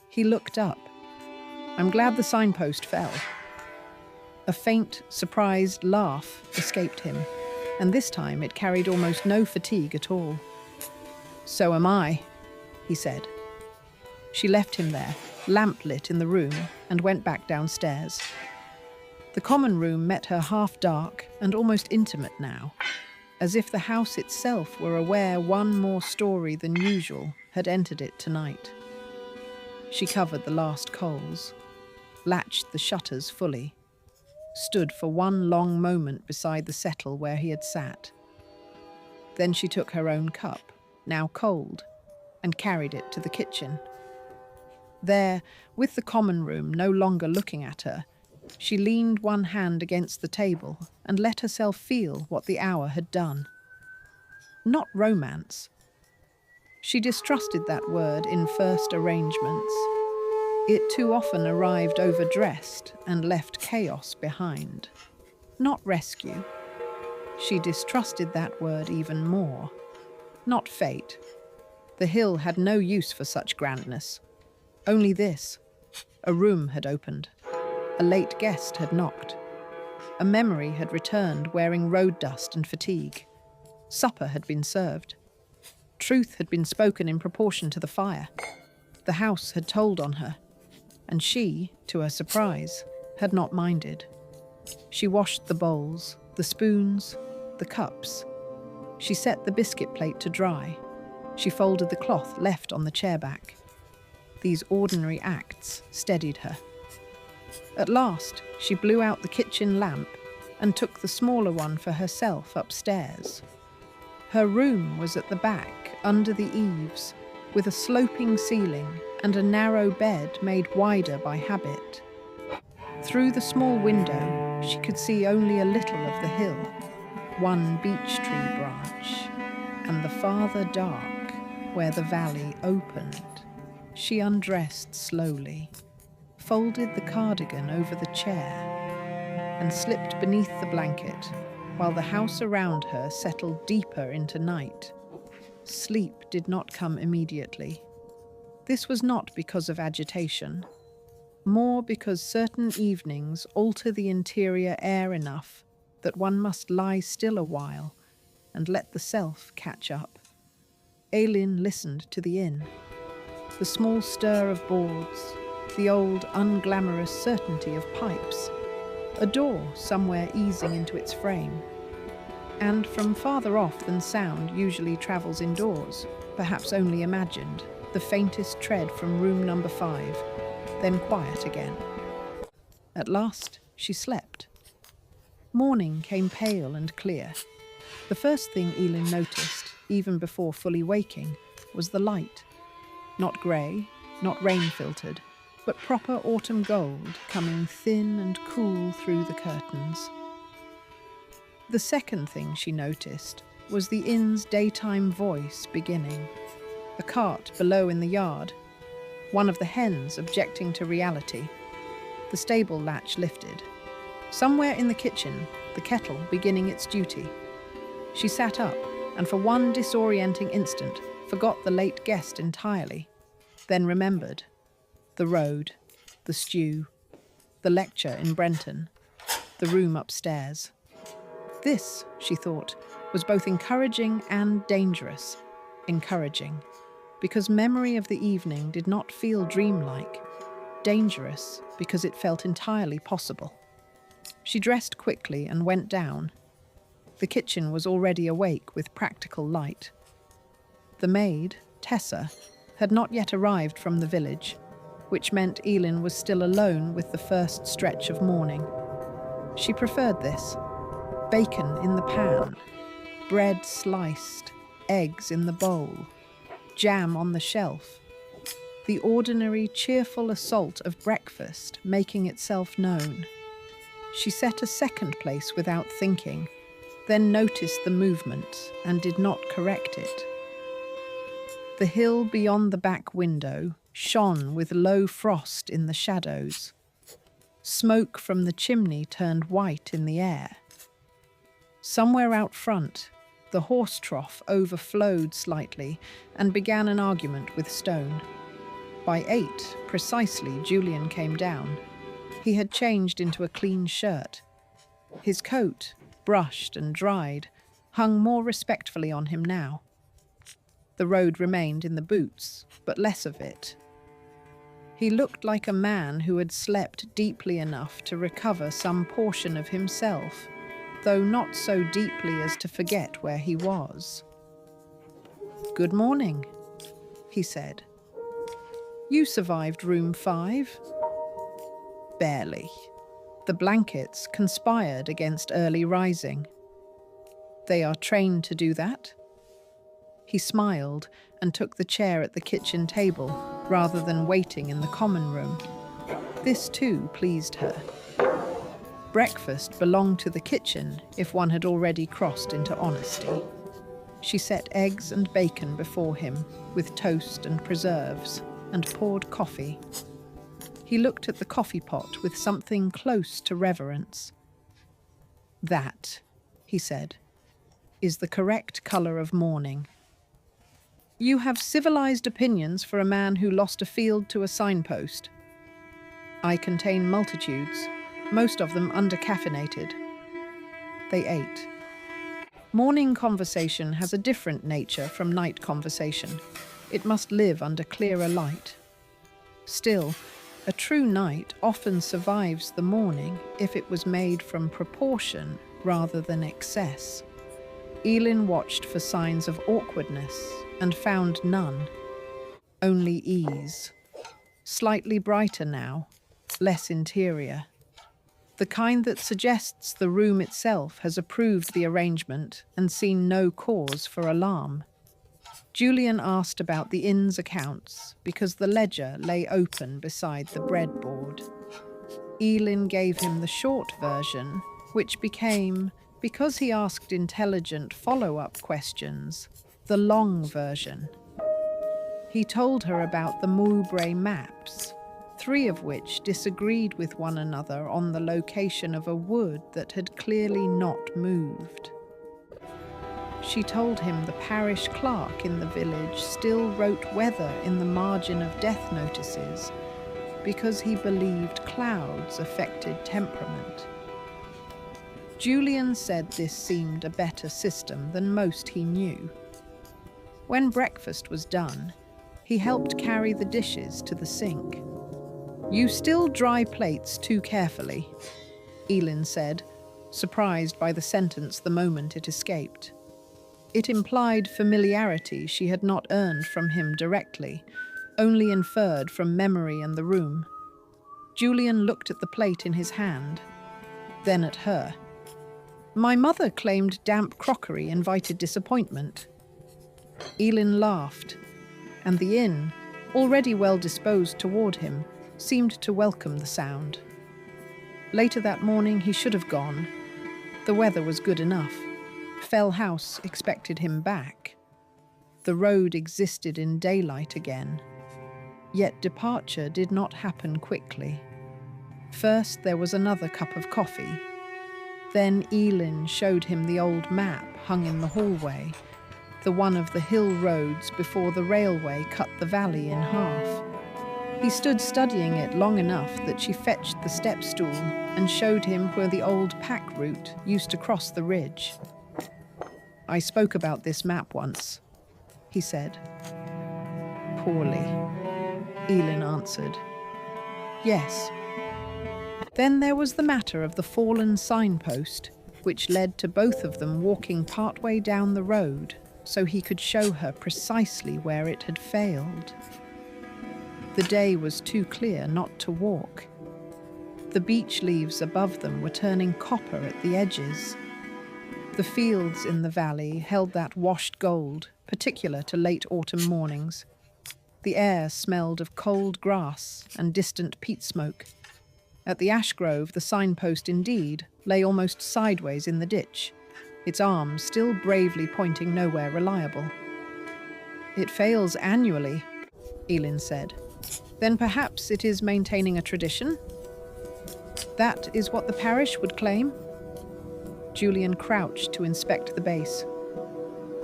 He looked up. "I'm glad the signpost fell." A faint, surprised laugh escaped him, and this time it carried almost no fatigue at all. "So am I," he said. She left him there, lamplit in the room, and went back downstairs. The common room met her half dark and almost intimate now, as if the house itself were aware one more story than usual had entered it tonight. She covered the last coals, latched the shutters fully, stood for one long moment beside the settle where he had sat. Then she took her own cup, now cold, and carried it to the kitchen. There, with the common room no longer looking at her, she leaned one hand against the table and let herself feel what the hour had done. Not romance. She distrusted that word in first arrangements. It too often arrived overdressed and left chaos behind. Not rescue. She distrusted that word even more. Not fate. The hill had no use for such grandness. Only this. A room had opened. A late guest had knocked. A memory had returned wearing road dust and fatigue. Supper had been served. Truth had been spoken in proportion to the fire. The house had told on her. And she, to her surprise, had not minded. She washed the bowls, the spoons, the cups. She set the biscuit plate to dry. She folded the cloth left on the chair back. These ordinary acts steadied her. At last, she blew out the kitchen lamp and took the smaller one for herself upstairs. Her room was at the back, under the eaves, with a sloping ceiling and a narrow bed made wider by habit. Through the small window, she could see only a little of the hill, one beech tree branch, and the farther dark, where the valley opened. She undressed slowly, folded the cardigan over the chair, and slipped beneath the blanket, while the house around her settled deeper into night. Sleep did not come immediately. This was not because of agitation, more because certain evenings alter the interior air enough that one must lie still a while and let the self catch up. Elin listened to the inn. The small stir of boards, the old unglamorous certainty of pipes, a door somewhere easing into its frame. And from farther off than sound usually travels indoors, perhaps only imagined, the faintest tread from room number 5, then quiet again. At last, she slept. Morning came pale and clear. The first thing Elin noticed, even before fully waking, was the light. Not grey, not rain-filtered, but proper autumn gold coming thin and cool through the curtains. The second thing she noticed was the inn's daytime voice beginning. A cart below in the yard, one of the hens objecting to reality. The stable latch lifted. Somewhere in the kitchen, the kettle beginning its duty. She sat up and for one disorienting instant forgot the late guest entirely, then remembered. The road, the stew, the lecture in Brenton, the room upstairs. This, she thought, was both encouraging and dangerous. Encouraging, because memory of the evening did not feel dreamlike. Dangerous, because it felt entirely possible. She dressed quickly and went down. The kitchen was already awake with practical light. The maid, Tessa, had not yet arrived from the village, which meant Elin was still alone with the first stretch of morning. She preferred this. Bacon in the pan, bread sliced, eggs in the bowl, jam on the shelf. The ordinary, cheerful assault of breakfast making itself known. She set a second place without thinking, then noticed the movement and did not correct it. The hill beyond the back window shone with low frost in the shadows. Smoke from the chimney turned white in the air. Somewhere out front, the horse trough overflowed slightly and began an argument with Stone. By 8, precisely, Julian came down. He had changed into a clean shirt. His coat, brushed and dried, hung more respectfully on him now. The road remained in the boots, but less of it. He looked like a man who had slept deeply enough to recover some portion of himself, though not so deeply as to forget where he was. "Good morning," he said. "You survived room 5? "Barely. The blankets conspired against early rising." "They are trained to do that?" He smiled and took the chair at the kitchen table rather than waiting in the common room. This too pleased her. Breakfast belonged to the kitchen if one had already crossed into honesty. She set eggs and bacon before him, with toast and preserves, and poured coffee. He looked at the coffee pot with something close to reverence. "That," he said, "is the correct colour of mourning." "You have civilized opinions for a man who lost a field to a signpost." "I contain multitudes, most of them under-caffeinated." They ate. Morning conversation has a different nature from night conversation. It must live under clearer light. Still, a true night often survives the morning if it was made from proportion rather than excess. Elin watched for signs of awkwardness and found none. Only ease. Slightly brighter now, less interior. The kind that suggests the room itself has approved the arrangement and seen no cause for alarm. Julian asked about the inn's accounts because the ledger lay open beside the breadboard. Elin gave him the short version, which became, because he asked intelligent follow-up questions, the long version. He told her about the Mowbray maps, 3 of which disagreed with one another on the location of a wood that had clearly not moved. She told him the parish clerk in the village still wrote weather in the margin of death notices because he believed clouds affected temperament. Julian said this seemed a better system than most he knew. When breakfast was done, he helped carry the dishes to the sink. "You still dry plates too carefully," Elin said, surprised by the sentence the moment it escaped. It implied familiarity she had not earned from him directly, only inferred from memory and the room. Julian looked at the plate in his hand, then at her. "My mother claimed damp crockery invited disappointment." Elin laughed, and the inn, already well disposed toward him, seemed to welcome the sound. Later that morning he should have gone. The weather was good enough. Fell House expected him back. The road existed in daylight again. Yet departure did not happen quickly. First there was another cup of coffee. Then Elin showed him the old map hung in the hallway, the one of the hill roads before the railway cut the valley in half. He stood studying it long enough that she fetched the step stool and showed him where the old pack route used to cross the ridge. "I spoke about this map once," he said. "Poorly," Elin answered. "Yes." Then there was the matter of the fallen signpost, which led to both of them walking partway down the road so he could show her precisely where it had failed. The day was too clear not to walk. The beech leaves above them were turning copper at the edges. The fields in the valley held that washed gold, particular to late autumn mornings. The air smelled of cold grass and distant peat smoke. At the ash grove, the signpost indeed lay almost sideways in the ditch, its arms still bravely pointing nowhere reliable. "It fails annually," Elin said. "Then perhaps it is maintaining a tradition?" "That is what the parish would claim." Julian crouched to inspect the base.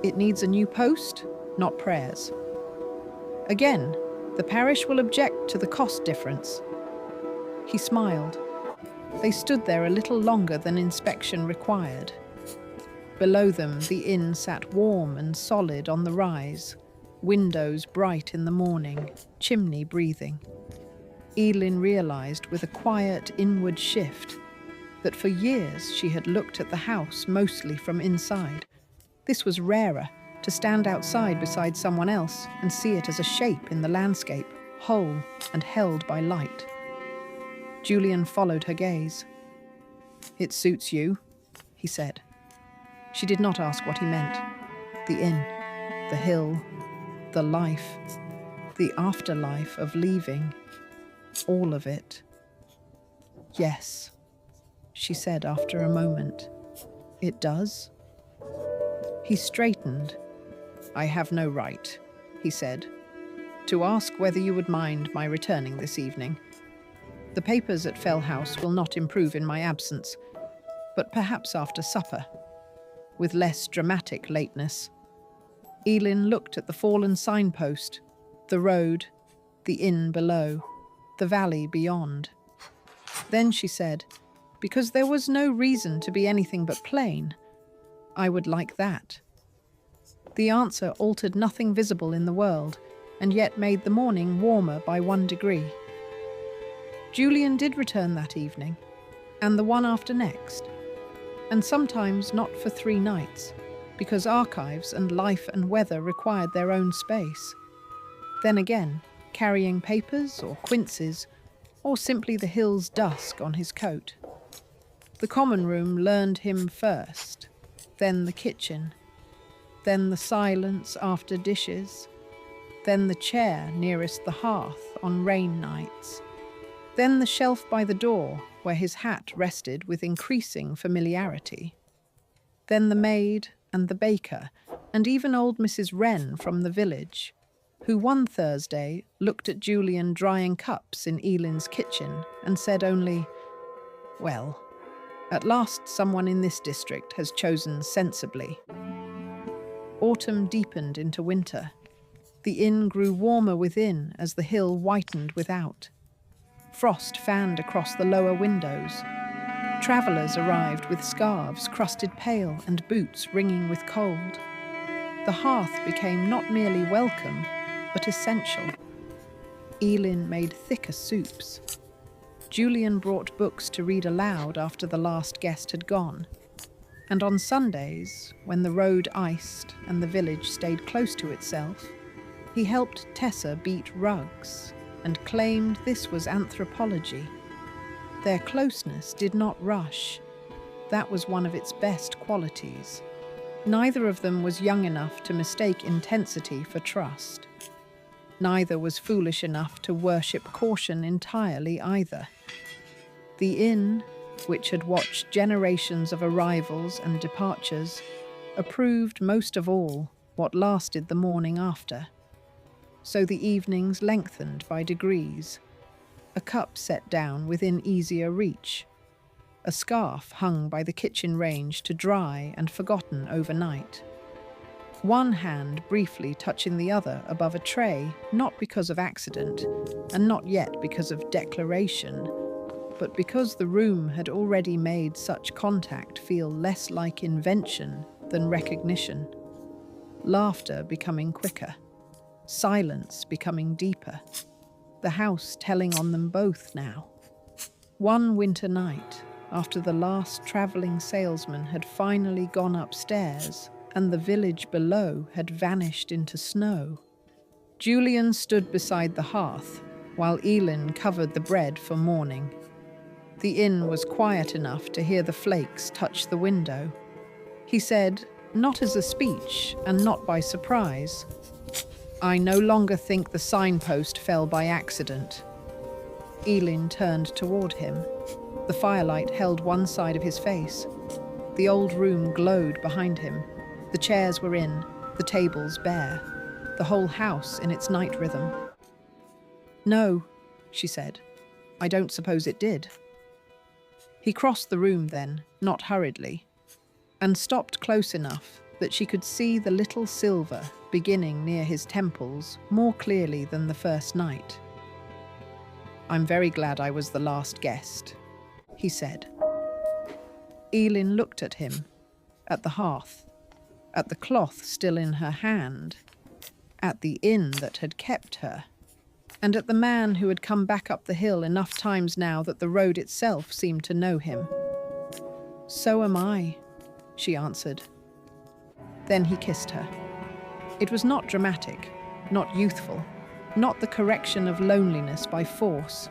"It needs a new post, not prayers." "Again, the parish will object to the cost difference." He smiled. They stood there a little longer than inspection required. Below them, the inn sat warm and solid on the rise, windows bright in the morning, chimney breathing. Elin realized with a quiet inward shift that for years she had looked at the house mostly from inside. This was rarer, to stand outside beside someone else and see it as a shape in the landscape, whole and held by light. Julian followed her gaze. "It suits you," he said. She did not ask what he meant. The inn, the hill, the life, the afterlife of leaving, all of it. "Yes," she said after a moment. "It does?" He straightened. "I have no right," he said, "to ask whether you would mind my returning this evening. The papers at Fell House will not improve in my absence, but perhaps after supper, with less dramatic lateness." Elin looked at the fallen signpost, the road, the inn below, the valley beyond. Then she said, "Because there was no reason to be anything but plain, I would like that." The answer altered nothing visible in the world, and yet made the morning warmer by 1 degree. Julian did return that evening, and the one after next, and sometimes not for 3 nights, because archives and life and weather required their own space. Then again, carrying papers or quinces, or simply the hill's dusk on his coat. The common room learned him first, then the kitchen, then the silence after dishes, then the chair nearest the hearth on rain nights, then the shelf by the door where his hat rested with increasing familiarity, then the maid and the baker, and even old Mrs. Wren from the village, who one Thursday looked at Julian drying cups in Elin's kitchen and said only, "Well, at last someone in this district has chosen sensibly." Autumn deepened into winter. The inn grew warmer within as the hill whitened without. Frost fanned across the lower windows. Travellers arrived with scarves crusted pale and boots ringing with cold. The hearth became not merely welcome, but essential. Elin made thicker soups. Julian brought books to read aloud after the last guest had gone. And on Sundays, when the road iced and the village stayed close to itself, he helped Tessa beat rugs and claimed this was anthropology. Their closeness did not rush. That was one of its best qualities. Neither of them was young enough to mistake intensity for trust. Neither was foolish enough to worship caution entirely either. The inn, which had watched generations of arrivals and departures, approved most of all what lasted the morning after. So the evenings lengthened by degrees. a cup set down within easier reach, a scarf hung by the kitchen range to dry and forgotten overnight. One hand briefly touching the other above a tray, not because of accident, and not yet because of declaration, but because the room had already made such contact feel less like invention than recognition. Laughter becoming quicker, silence becoming deeper, the house telling on them both now. One winter night, after the last travelling salesman had finally gone upstairs and the village below had vanished into snow, Julian stood beside the hearth while Elin covered the bread for morning. The inn was quiet enough to hear the flakes touch the window. He said, not as a speech and not by surprise, "I no longer think the signpost fell by accident." Elin turned toward him. The firelight held one side of his face. The old room glowed behind him. The chairs were in, the tables bare, the whole house in its night rhythm. "No," she said. "I don't suppose it did." He crossed the room then, not hurriedly, and stopped close enough that she could see the little silver beginning near his temples more clearly than the first night. "I'm very glad I was the last guest," he said. Elin looked at him, at the hearth, at the cloth still in her hand, at the inn that had kept her, and at the man who had come back up the hill enough times now that the road itself seemed to know him. "So am I," she answered. Then he kissed her. It was not dramatic, not youthful, not the correction of loneliness by force.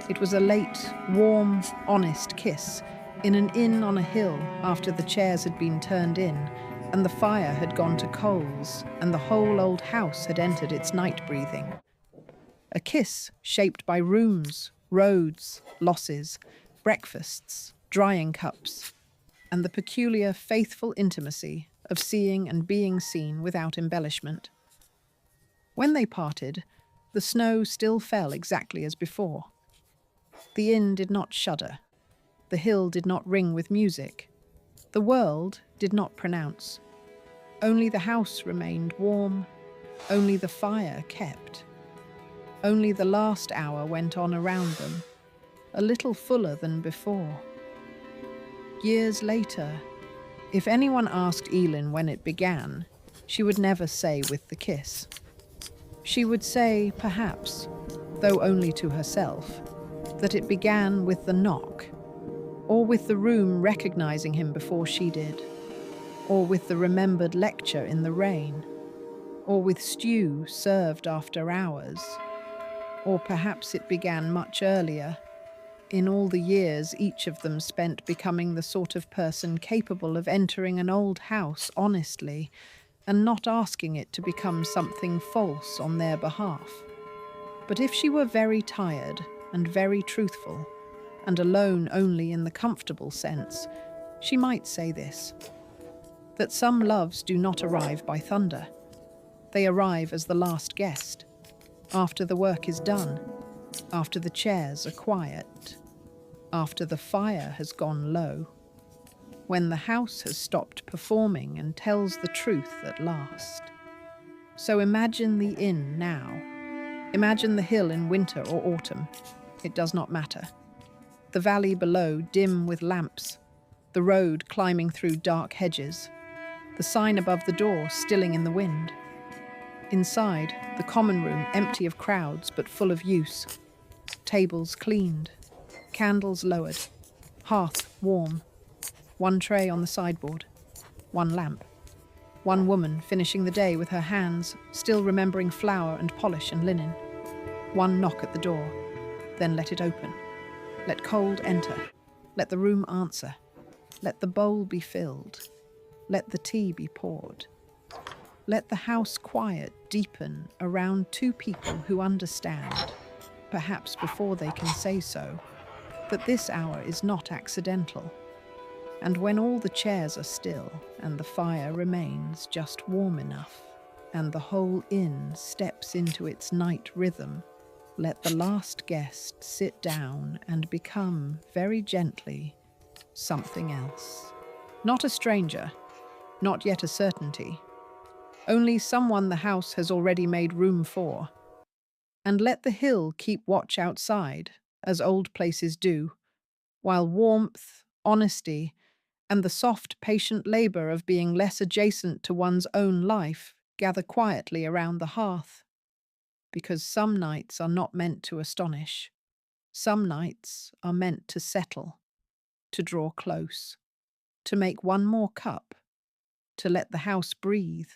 It was a late, warm, honest kiss in an inn on a hill after the chairs had been turned in and the fire had gone to coals and the whole old house had entered its night breathing. A kiss shaped by rooms, roads, losses, breakfasts, drying cups, and the peculiar, faithful intimacy of seeing and being seen without embellishment. When they parted, the snow still fell exactly as before. The inn did not shudder. The hill did not ring with music. The world did not pronounce. Only the house remained warm. Only the fire kept. Only the last hour went on around them, a little fuller than before. Years later, if anyone asked Elin when it began, she would never say with the kiss. She would say, perhaps, though only to herself, that it began with the knock, or with the room recognizing him before she did, or with the remembered lecture in the rain, or with stew served after hours, or perhaps it began much earlier, in all the years each of them spent becoming the sort of person capable of entering an old house honestly and not asking it to become something false on their behalf. But if she were very tired and very truthful, and alone only in the comfortable sense, she might say this, that some loves do not arrive by thunder. They arrive as the last guest, after the work is done, after the chairs are quiet, after the fire has gone low, when the house has stopped performing and tells the truth at last. So imagine the inn now. Imagine the hill in winter or autumn. It does not matter. The valley below dim with lamps, the road climbing through dark hedges, the sign above the door stilling in the wind. Inside, the common room empty of crowds but full of use. Tables cleaned, candles lowered, hearth warm, one tray on the sideboard, one lamp, one woman finishing the day with her hands, still remembering flour and polish and linen. One knock at the door, then let it open. Let cold enter, let the room answer, let the bowl be filled, let the tea be poured. Let the house quiet deepen around two people who understand, perhaps before they can say so, that this hour is not accidental. And when all the chairs are still and the fire remains just warm enough, and the whole inn steps into its night rhythm, let the last guest sit down and become, very gently, something else. Not a stranger, not yet a certainty, only someone the house has already made room for. And let the hill keep watch outside, as old places do, while warmth, honesty, and the soft, patient labor of being less adjacent to one's own life gather quietly around the hearth. Because some nights are not meant to astonish. Some nights are meant to settle, to draw close, to make one more cup, to let the house breathe,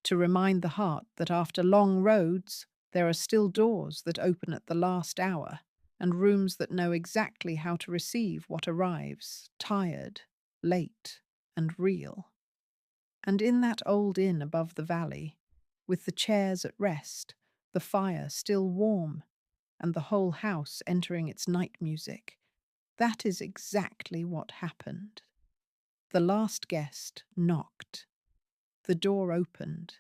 to remind the heart that after long roads, there are still doors that open at the last hour, and rooms that know exactly how to receive what arrives, tired, late, and real. And in that old inn above the valley, with the chairs at rest, the fire still warm, and the whole house entering its night music, that is exactly what happened. The last guest knocked. The door opened.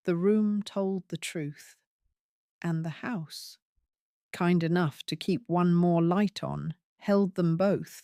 The room told the truth. And the house, kind enough to keep one more light on, held them both,